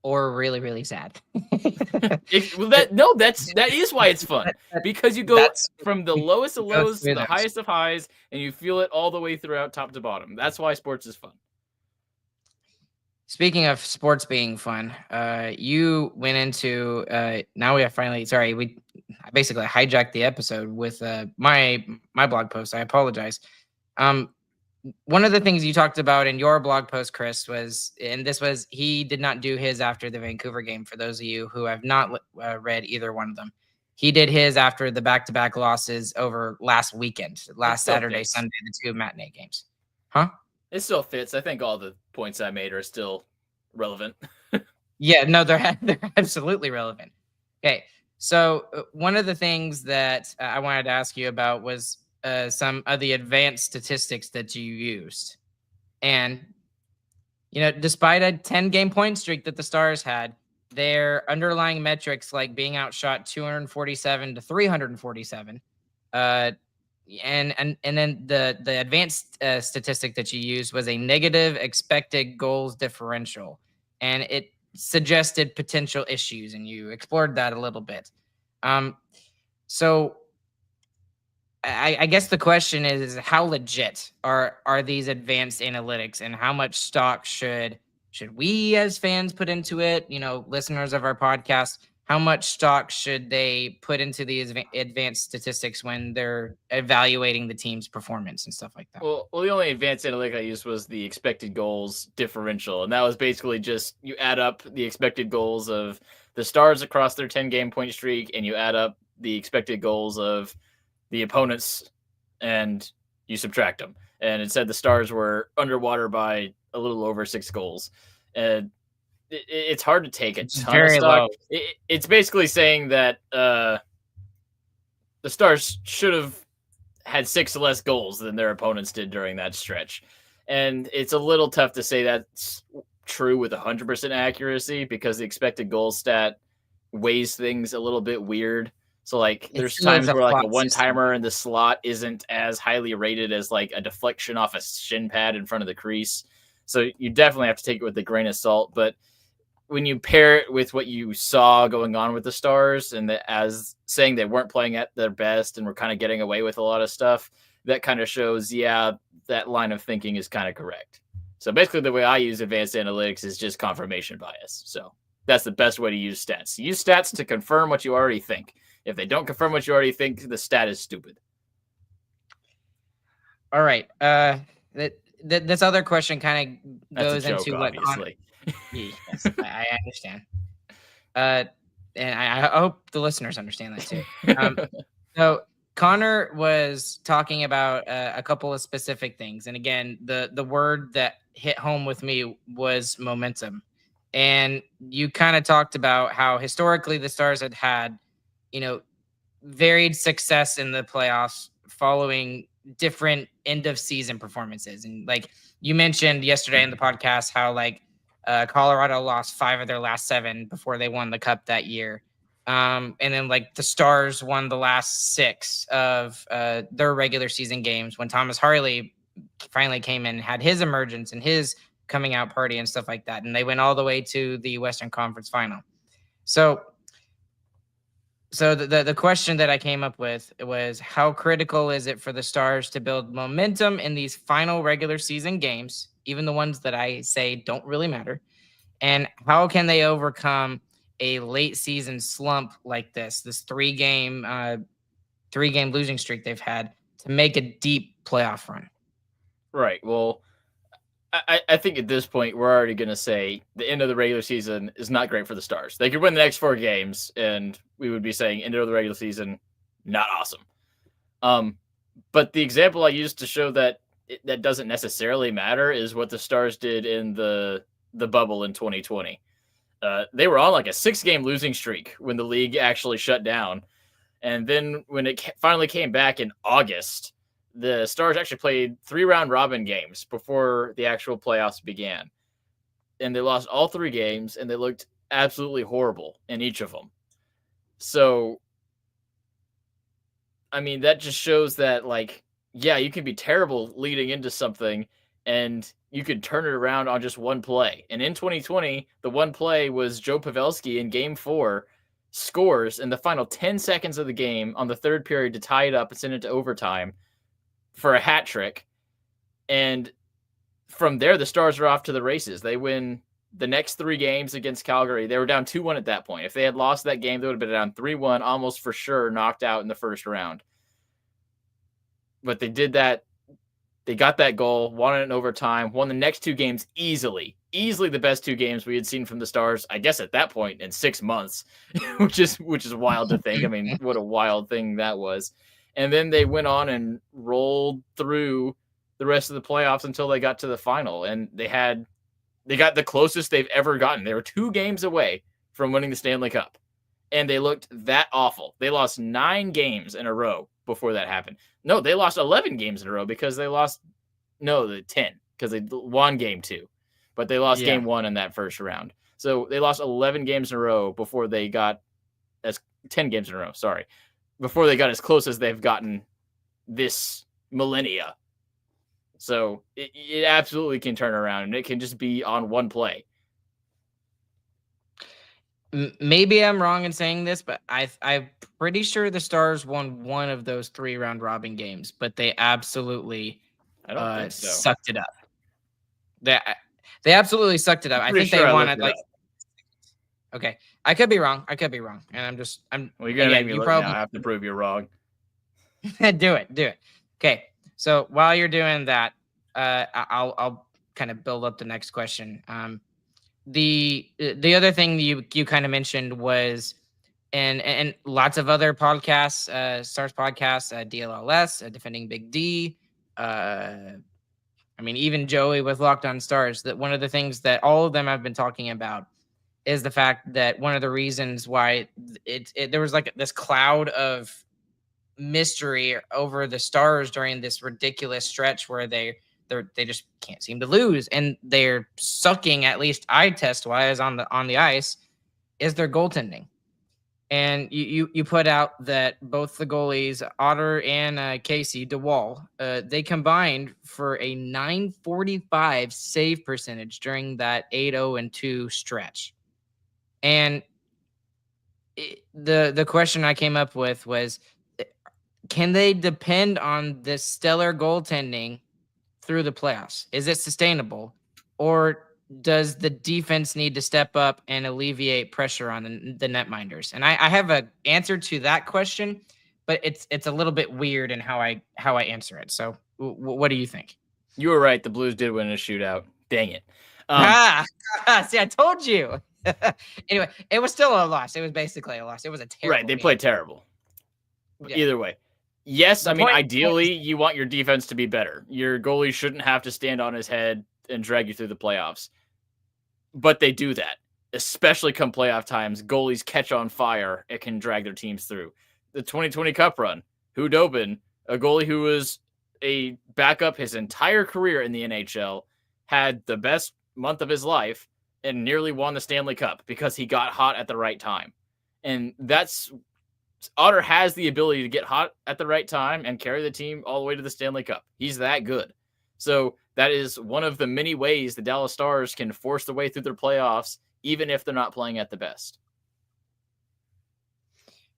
Speaker 1: Or really, really sad.
Speaker 2: That is why it's fun, because you go from the lowest of lows to the highest of highs, and you feel it all the way throughout, top to bottom. That's why sports is fun.
Speaker 1: Speaking of sports being fun, you went into now we have finally. Sorry, I basically hijacked the episode with my blog post. I apologize. one of the things you talked about in your blog post, Chris, was, and this was, he did not do his after the Vancouver game. For those of you who have not read either one of them, he did his after the back-to-back losses over last weekend, last Saturday, Sunday, the 2 matinee games. Huh?
Speaker 2: It still fits. I think all the points I made are still relevant.
Speaker 1: Yeah, no, they're absolutely relevant. Okay, so one of the things that I wanted to ask you about was some of the advanced statistics that you used. And, despite a 10-game point streak that the Stars had, their underlying metrics, like being outshot 247 to 347, and then the advanced statistic that you used was a negative expected goals differential, and it suggested potential issues, and you explored that a little bit. So I guess the question is how legit are these advanced analytics, and how much stock should we as fans put into it? Listeners of our podcast, how much stock should they put into these advanced statistics when they're evaluating the team's performance and stuff like that?
Speaker 2: Well, the only advanced analytic I used was the expected goals differential, and that was basically just you add up the expected goals of the Stars across their 10-game point streak, and you add up the expected goals of the opponents, and you subtract them. And it said the Stars were underwater by a little over 6 goals. And it's hard to take a ton of stock. It's basically saying that the Stars should have had 6 less goals than their opponents did during that stretch. And it's a little tough to say that's true with 100% accuracy, because the expected goal stat weighs things a little bit weird. So there's times where a one-timer in the slot isn't as highly rated as a deflection off a shin pad in front of the crease. So you definitely have to take it with a grain of salt. But when you pair it with what you saw going on with the Stars, and as saying they weren't playing at their best and were kind of getting away with a lot of stuff, that kind of shows, that line of thinking is kind of correct. So basically the way I use advanced analytics is just confirmation bias. So that's the best way to use stats. Use stats to confirm what you already think. If they don't confirm what you already think, the stat is stupid.
Speaker 1: All right. This other question kind of goes into what
Speaker 2: obviously.
Speaker 1: Yes, I understand. And I hope the listeners understand that too. So Connor was talking about a couple of specific things. And again, the word that hit home with me was momentum. And you kind of talked about how historically the Stars had varied success in the playoffs following different end of season performances. And you mentioned yesterday in the podcast how Colorado lost 5 of their last 7 before they won the cup that year. And then the Stars won the last 6 of their regular season games when Thomas Harley finally came in, had his emergence and his coming out party and stuff like that. And they went all the way to the Western Conference final. So the question that I came up with was, how critical is it for the Stars to build momentum in these final regular season games, even the ones that I say don't really matter? And how can they overcome a late season slump like this 3-game losing streak they've had, to make a deep playoff run?
Speaker 2: Right. Well, I think at this point, we're already going to say the end of the regular season is not great for the Stars. They could win the next 4 games, and we would be saying end of the regular season, not awesome. But the example I used to show that that doesn't necessarily matter is what the Stars did in the bubble in 2020. They were on a 6-game losing streak when the league actually shut down. And then when it finally came back in August, the Stars actually played 3 round robin games before the actual playoffs began. And they lost all 3 games, and they looked absolutely horrible in each of them. So, I mean, that just shows that, you can be terrible leading into something, and you could turn it around on just one play. And in 2020, the one play was Joe Pavelski in Game 4 scores in the final 10 seconds of the game on the 3rd period to tie it up and send it to overtime for a hat trick. And from there, the Stars are off to the races. They win the next 3 games against Calgary. They were down 2-1 at that point. If they had lost that game, they would have been down 3-1, almost for sure knocked out in the first round. But they did that They got that goal, won it in overtime, won the next 2 games easily the best 2 games we had seen from the Stars, I guess at that point in 6 months, which is wild to think. I mean, what a wild thing that was. And then they went on and rolled through the rest of the playoffs until they got to the final, and they got the closest they've ever gotten. They were 2 games away from winning the Stanley Cup, and they looked that awful. They lost 9 games in a row before that happened. No, they lost 11 games in a row because they lost the 10 because they won game 2, but they lost game 1 in that first round. So they lost 11 games in a row before they got 10 games in a row. Sorry, before they got as close as they've gotten this millennia. So it absolutely can turn around, and it can just be on one play.
Speaker 1: Maybe I'm wrong in saying this, but I'm pretty sure the Stars won one of those 3 round robin games, but they absolutely sucked it up. They absolutely sucked it up. I think they won it like. Okay, I could be wrong. And
Speaker 2: Well, you're gonna make me look now. I have to prove you're wrong.
Speaker 1: Do it. Okay, so while you're doing that, I'll kind of build up the next question. The other thing you kind of mentioned was, and lots of other podcasts, Stars podcasts, DLLS, Defending Big D. I mean, even Joey with Locked On Stars. That one of the things that all of them have been talking about is the fact that one of the reasons why there was like this cloud of mystery over the Stars during this ridiculous stretch where they just can't seem to lose, and they're sucking, at least eye test wise, on the ice, is their goaltending. And you put out that both the goalies, Otter and Casey DeWall, they combined for a .945 save percentage during that 8-0-2 stretch. And the question I came up with was, can they depend on this stellar goaltending through the playoffs? Is it sustainable, or does the defense need to step up and alleviate pressure on the netminders? And I have an answer to that question, but it's a little bit weird in how I answer it. So what do you think?
Speaker 2: You were right. The Blues did win a shootout. Dang it.
Speaker 1: See, I told you. Anyway, it was still a loss. It was basically a loss. It was a terrible
Speaker 2: Right. They played terrible. Yeah. Either way. Yes, I mean, ideally, you want your defense to be better. Your goalie shouldn't have to stand on his head and drag you through the playoffs. But they do that, especially come playoff times. Goalies catch on fire. It can drag their teams through. The 2020 Cup run, Hudobin, a goalie who was a backup his entire career in the NHL, had the best month of his life and nearly won the Stanley Cup because he got hot at the right time. And Otter has the ability to get hot at the right time and carry the team all the way to the Stanley Cup. He's that good. So that is one of the many ways the Dallas Stars can force their way through their playoffs, even if they're not playing at the best.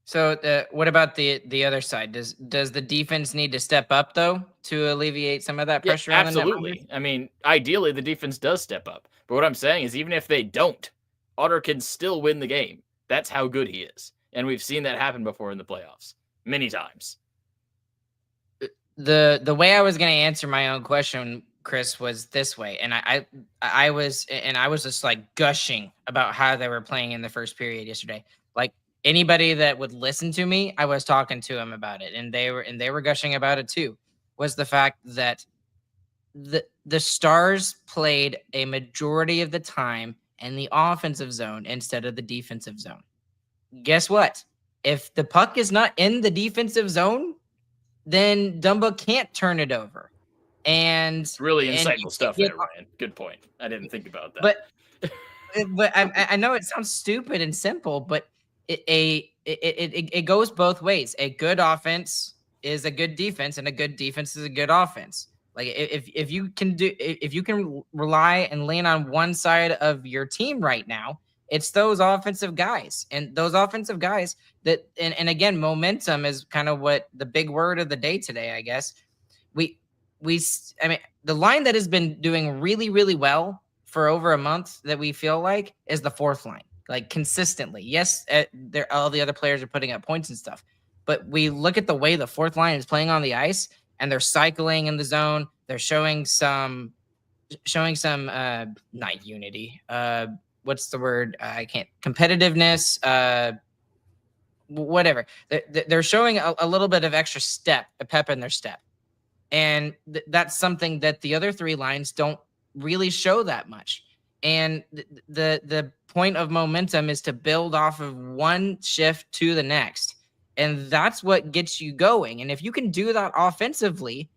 Speaker 1: So what about the other side? Does the defense need to step up, though, to alleviate some of that pressure?
Speaker 2: Yeah, absolutely. I mean, ideally, the defense does step up. But what I'm saying is, even if they don't, Otter can still win the game. That's how good he is. And we've seen that happen before in the playoffs many times.
Speaker 1: The way I was going to answer my own question, Chris, was this way. And I was just like gushing about how they were playing in the first period yesterday. Like anybody that would listen to me, I was talking to them about it, and they were gushing about it too. Was the fact that the Stars played a majority of the time in the offensive zone instead of the defensive zone. Guess what? If the puck is not in the defensive zone, then Dumba can't turn it over. And
Speaker 2: really insightful stuff there, Ryan. Good point. I didn't think about that.
Speaker 1: But I know it sounds stupid and simple, but it goes both ways. A good offense is a good defense, and a good defense is a good offense. Like if you can rely and lean on one side of your team right now, it's those offensive guys, and those offensive guys that, and again, momentum is kind of what the big word of the day today, I guess. I mean, the line that has been doing really, really well for over a month that we feel like is the fourth line, like consistently. Yes, all the other players are putting up points and stuff, but we look at the way the fourth line is playing on the ice, and they're cycling in the zone. They're showing some not unity. What's the word? I can't. Competitiveness. Whatever. They're showing a little bit of extra step, a pep in their step, and that's something that the other three lines don't really show that much. And the point of momentum is to build off of one shift to the next, and that's what gets you going. And if you can do that offensively,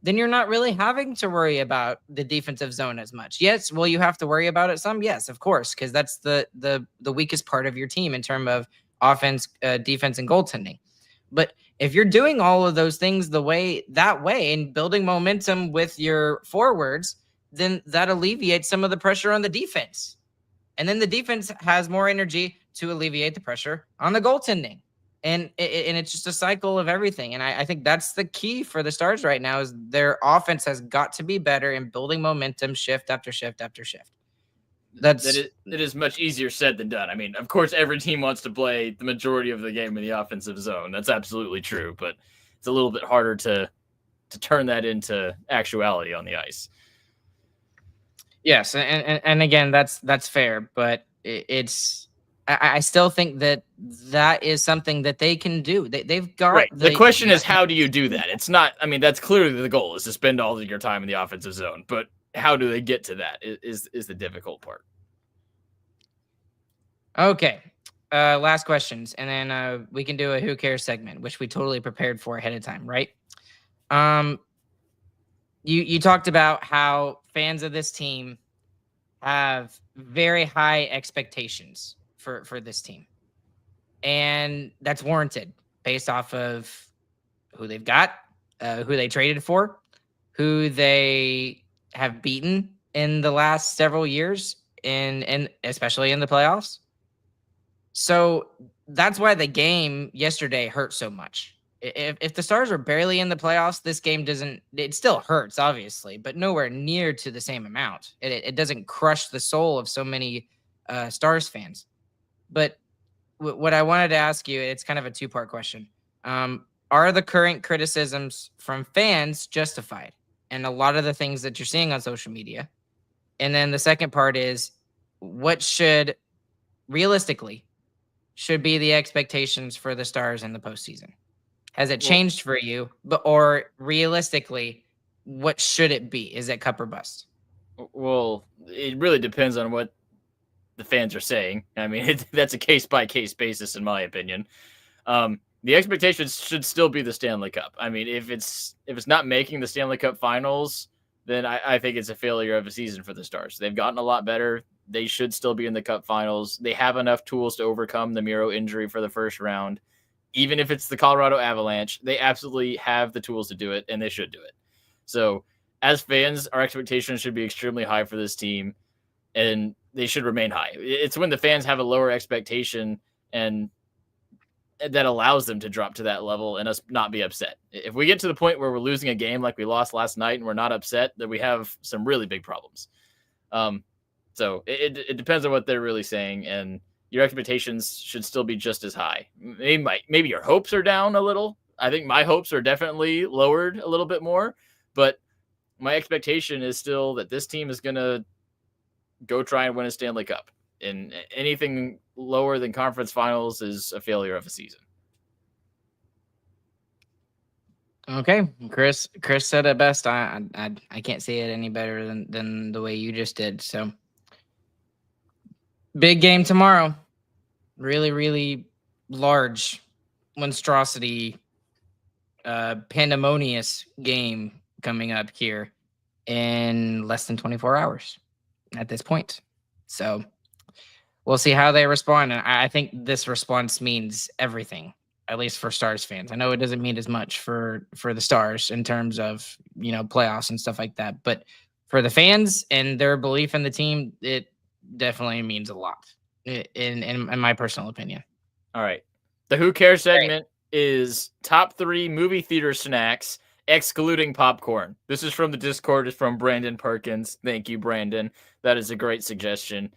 Speaker 1: then you're not really having to worry about the defensive zone as much. Yes, will you have to worry about it some? Yes, of course, because that's the weakest part of your team in terms of offense, defense, and goaltending. But if you're doing all of those things that way and building momentum with your forwards, then that alleviates some of the pressure on the defense. And then the defense has more energy to alleviate the pressure on the goaltending. And it's just a cycle of everything. And I think that's the key for the Stars right now is their offense has got to be better in building momentum shift after shift after shift.
Speaker 2: It is much easier said than done. I mean, of course, every team wants to play the majority of the game in the offensive zone. That's absolutely true. But it's a little bit harder to turn that into actuality on the ice.
Speaker 1: Yes. And again, that's fair. But I still think that is something that they can do. They've got
Speaker 2: right. The question is, how do you do that? It's not. I mean, that's clearly the goal is to spend all of your time in the offensive zone. But how do they get to that? Is the difficult part.
Speaker 1: Okay. Last questions, and then we can do a who cares segment, which we totally prepared for ahead of time, right? You talked about how fans of this team have very high expectations for this team. And that's warranted based off of who they've got, who they traded for, who they have beaten in the last several years, and especially in the playoffs. So that's why the game yesterday hurt so much. If the Stars are barely in the playoffs, this game it still hurts, obviously, but nowhere near to the same amount. It doesn't crush the soul of so many Stars fans. But what I wanted to ask you, it's kind of a two-part question. Are the current criticisms from fans justified? And a lot of the things that you're seeing on social media. And then the second part is, what should realistically should be the expectations for the Stars in the postseason? Has it changed for you? Or realistically, what should it be? Is it cup or bust?
Speaker 2: Well, it really depends on what the fans are saying. I mean, that's a case-by-case basis, in my opinion. The expectations should still be the Stanley Cup. I mean, if it's not making the Stanley Cup Finals, then I think it's a failure of a season for the Stars. They've gotten a lot better. They should still be in the Cup Finals. They have enough tools to overcome the Miro injury for the first round. Even if it's the Colorado Avalanche, they absolutely have the tools to do it, and they should do it. So, as fans, our expectations should be extremely high for this team, and they should remain high. It's when the fans have a lower expectation and that allows them to drop to that level and us not be upset. If we get to the point where we're losing a game like we lost last night and we're not upset, then we have some really big problems. So it depends on what they're really saying, and your expectations should still be just as high. Maybe your hopes are down a little. I think my hopes are definitely lowered a little bit more, but my expectation is still that this team is going to go try and win a Stanley Cup. And anything lower than conference finals is a failure of a season.
Speaker 1: Okay, Chris said it best. I can't say it any better than the way you just did. So big game tomorrow. Really, really large monstrosity, pandemonious game coming up here in less than 24 hours at this point. So we'll see how they respond. And I think this response means everything, at least for Stars fans. I know it doesn't mean as much for the Stars in terms of, playoffs and stuff like that. But for the fans and their belief in the team, it definitely means a lot, in my personal opinion.
Speaker 2: All right. The Who Cares segment is top 3 movie theater snacks, excluding popcorn. This is from the Discord. It's from Brandon Perkins. Thank you, Brandon. That is a great suggestion.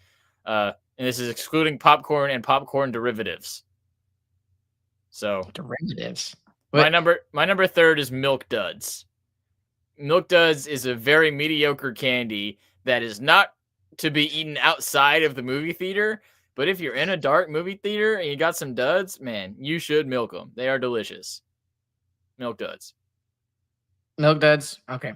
Speaker 2: And this is excluding popcorn and popcorn derivatives. So
Speaker 1: derivatives.
Speaker 2: My number 3 is Milk Duds. Milk Duds is a very mediocre candy that is not to be eaten outside of the movie theater. But if you're in a dark movie theater and you got some duds, man, you should milk them. They are delicious. Milk Duds.
Speaker 1: Milk Duds. Okay.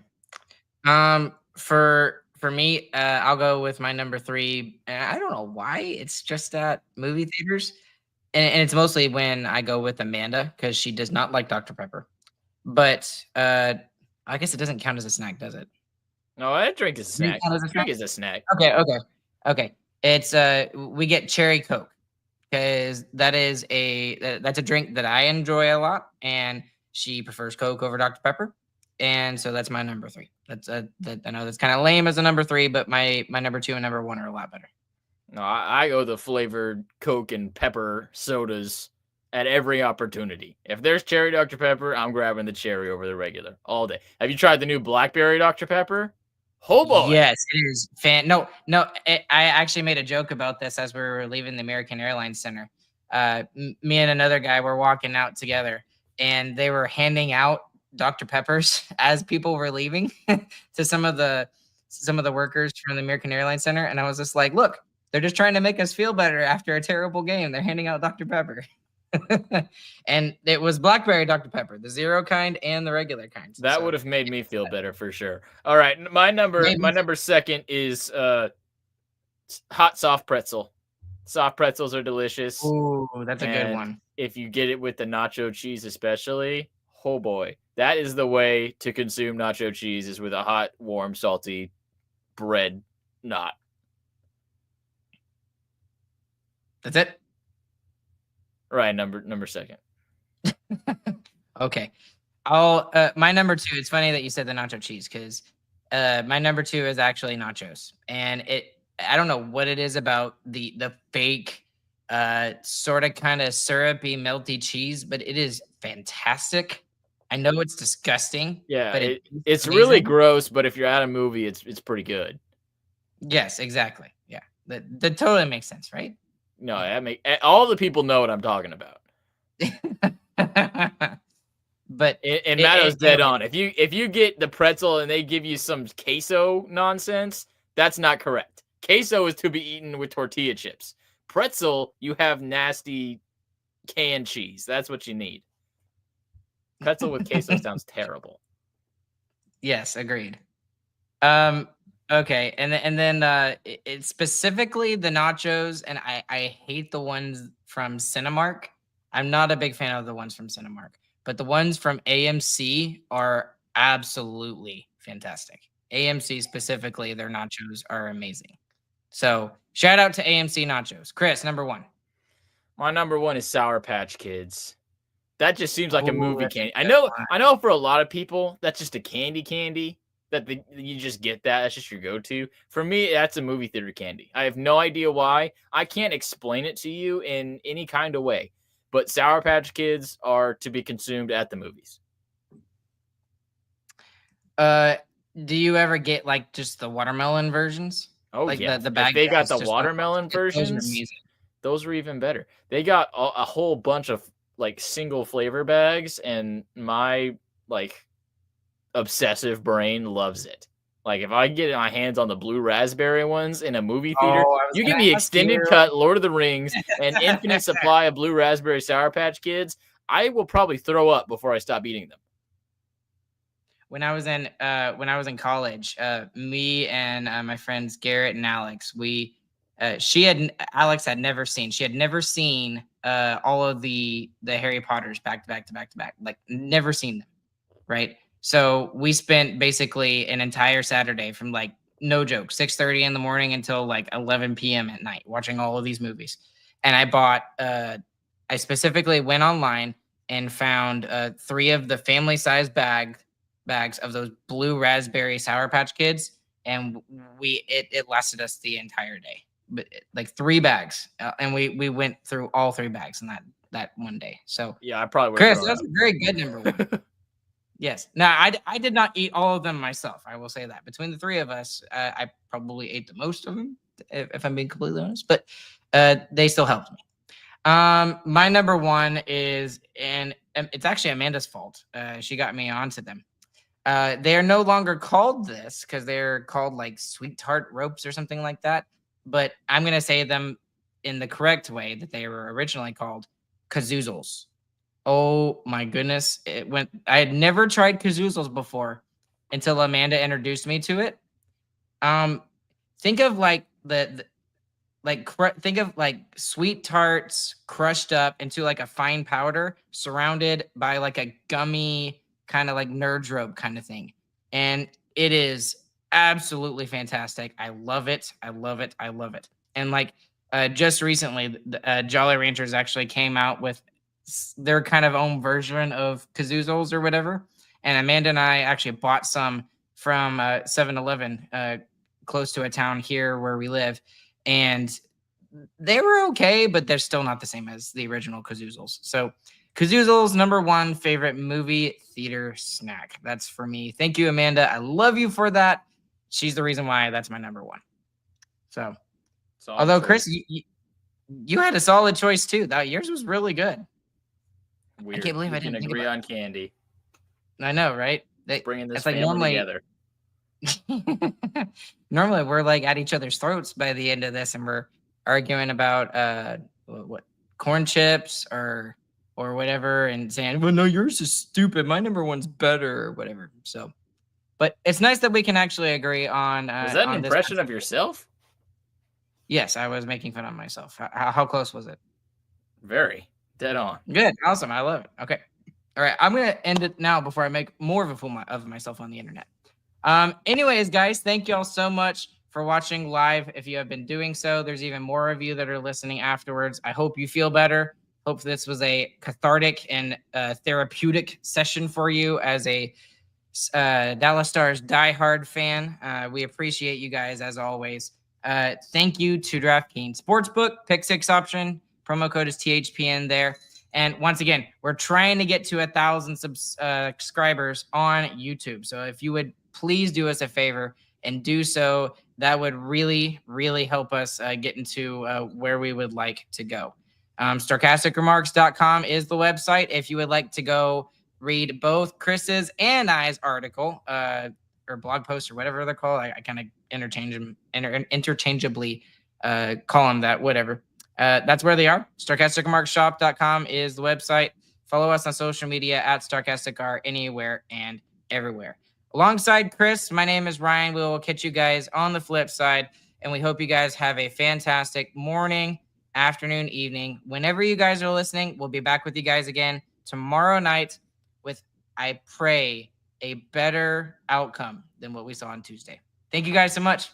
Speaker 1: For me, I'll go with my number 3. And I don't know why it's just at movie theaters, and it's mostly when I go with Amanda because she does not like Dr. Pepper. But I guess it doesn't count as a snack, does it?
Speaker 2: No, that drink is a snack. Drink is a snack.
Speaker 1: Okay. It's we get cherry Coke because that's a drink that I enjoy a lot, and she prefers Coke over Dr. Pepper, and so that's my number 3. That's that I know that's kind of lame as a number 3, but my number 2 and number 1 are a lot better.
Speaker 2: No, I go the flavored Coke and pepper sodas at every opportunity. If there's cherry Dr. Pepper, I'm grabbing the cherry over the regular all day. Have you tried the new blackberry Dr. Pepper? Oh boy.
Speaker 1: Yes, it is no. I actually made a joke about this as we were leaving the American Airlines Center. Me and another guy were walking out together, and they were handing out Dr. Peppers as people were leaving to some of the workers from the American Airlines Center, and I was just like, "Look, they're just trying to make us feel better after a terrible game. They're handing out Dr. Pepper." And it was blackberry Dr. Pepper, the zero kind and the regular kind.
Speaker 2: That would have made me feel better for sure. All right, my number second is hot soft pretzel. Soft pretzels are delicious.
Speaker 1: Ooh, that's a good one.
Speaker 2: If you get it with the nacho cheese especially, oh boy. That is the way to consume nacho cheese, is with a hot, warm, salty bread knot.
Speaker 1: That's it?
Speaker 2: Right, number second.
Speaker 1: Okay. I'll my number 2, it's funny that you said the nacho cheese because my number 2 is actually nachos. And I don't know what it is about the fake sort of kind of syrupy melty cheese, but it is fantastic. I know it's disgusting.
Speaker 2: Yeah,
Speaker 1: but
Speaker 2: it's really gross, but if you're at a movie, it's pretty good.
Speaker 1: Yes, exactly. Yeah. That totally makes sense, right?
Speaker 2: No, all the people know what I'm talking about.
Speaker 1: But
Speaker 2: and Matto's dead on. If you get the pretzel and they give you some queso nonsense, that's not correct. Queso is to be eaten with tortilla chips. Pretzel, you have nasty canned cheese. That's what you need. Pretzel with queso sounds terrible.
Speaker 1: Yes, agreed. Okay, and then it's specifically the nachos, and I hate the ones from Cinemark. I'm not a big fan of the ones from Cinemark, but the ones from AMC are absolutely fantastic. AMC specifically, their nachos are amazing. So shout out to AMC nachos. Chris, number 1.
Speaker 2: My number 1 is Sour Patch Kids. That just seems like a movie candy. I know for a lot of people, that's just a candy. That you just get that. That's just your go-to. For me, that's a movie theater candy. I have no idea why. I can't explain it to you in any kind of way. But Sour Patch Kids are to be consumed at the movies.
Speaker 1: Do you ever get like just the watermelon versions?
Speaker 2: Oh,
Speaker 1: like
Speaker 2: yeah.
Speaker 1: The bag.
Speaker 2: They got the watermelon versions. Those were even better. They got a whole bunch of like single flavor bags, and my like obsessive brain loves it. Like if I get my hands on the blue raspberry ones in a movie theater, you give me extended cut Lord of the Rings and infinite supply of blue raspberry Sour Patch Kids, I will probably throw up before I stop eating them.
Speaker 1: When I was in college, me and my friends Garrett and Alex, Alex had never seen all of the Harry Potters back to back, like never seen them, right? So we spent basically an entire Saturday from like, no joke, 6:30 in the morning until like 11 p.m. at night watching all of these movies. And I specifically went online and found 3 of the family size bags of those blue raspberry Sour Patch Kids. And it lasted us the entire day, but like 3 bags. And we went through all 3 bags in that one day. So
Speaker 2: yeah, I probably would.
Speaker 1: Chris, that's a very good number 1. Yes. Now, I did not eat all of them myself. I will say that. Between the 3 of us, I probably ate the most of them, if I'm being completely honest. But they still helped me. My number 1 is, and it's actually Amanda's fault. She got me onto them. They are no longer called this because they're called like Sweet Tart ropes or something like that. But I'm going to say them in the correct way that they were originally called, kazoozles. Oh my goodness. I had never tried kazoozles before until Amanda introduced me to it. Think of like think of like sweet tarts crushed up into like a fine powder surrounded by like a gummy kind of like nerd rope kind of thing. And it is absolutely fantastic. I love it. I love it. I love it. And like just recently, Jolly Ranchers actually came out with their kind of own version of kazoozles or whatever. And Amanda and I actually bought some from 7-Eleven close to a town here where we live. And they were okay, but they're still not the same as the original kazoozles. So kazoozles, number one favorite movie theater snack. That's for me. Thank you, Amanda. I love you for that. She's the reason why that's my number one. So, although Chris, you had a solid choice too. That yours was really good.
Speaker 2: Weird.
Speaker 1: I can't believe I didn't
Speaker 2: agree on candy.
Speaker 1: I know, right?
Speaker 2: Bringing this family together.
Speaker 1: Normally, we're like at each other's throats by the end of this, and we're arguing about what corn chips or whatever, and saying, "Well, no, yours is stupid. My number one's better," or whatever. So, but it's nice that we can actually agree on.
Speaker 2: Was that an impression of yourself?
Speaker 1: Yes, I was making fun of myself. How close was it?
Speaker 2: Very dead on.
Speaker 1: Good, awesome. I love it. Okay, all right. I'm gonna end it now before I make more of a fool of myself on the internet. Anyways, guys, thank you all so much for watching live. If you have been doing so, there's even more of you that are listening afterwards. I hope you feel better. Hope this was a cathartic and therapeutic session for you as a Dallas Stars diehard fan. We appreciate you guys as always. Thank you to DraftKings Sportsbook, Pick 6 option. Promo code is THPN there. And once again, we're trying to get to 1,000 subscribers on YouTube. So if you would please do us a favor and do so, that would really, really help us get into where we would like to go. Starcasticremarks.com is the website. If you would like to go read both Chris's and I's article or blog post or whatever they're called, I kind of interchangeably call them that, whatever. That's where they are. Starcasticremarksshop.com is the website. Follow us on social media at StarcasticR anywhere and everywhere. Alongside Chris, my name is Ryan. We will catch you guys on the flip side, and we hope you guys have a fantastic morning, afternoon, evening. Whenever you guys are listening, we'll be back with you guys again tomorrow night with, I pray, a better outcome than what we saw on Tuesday. Thank you guys so much.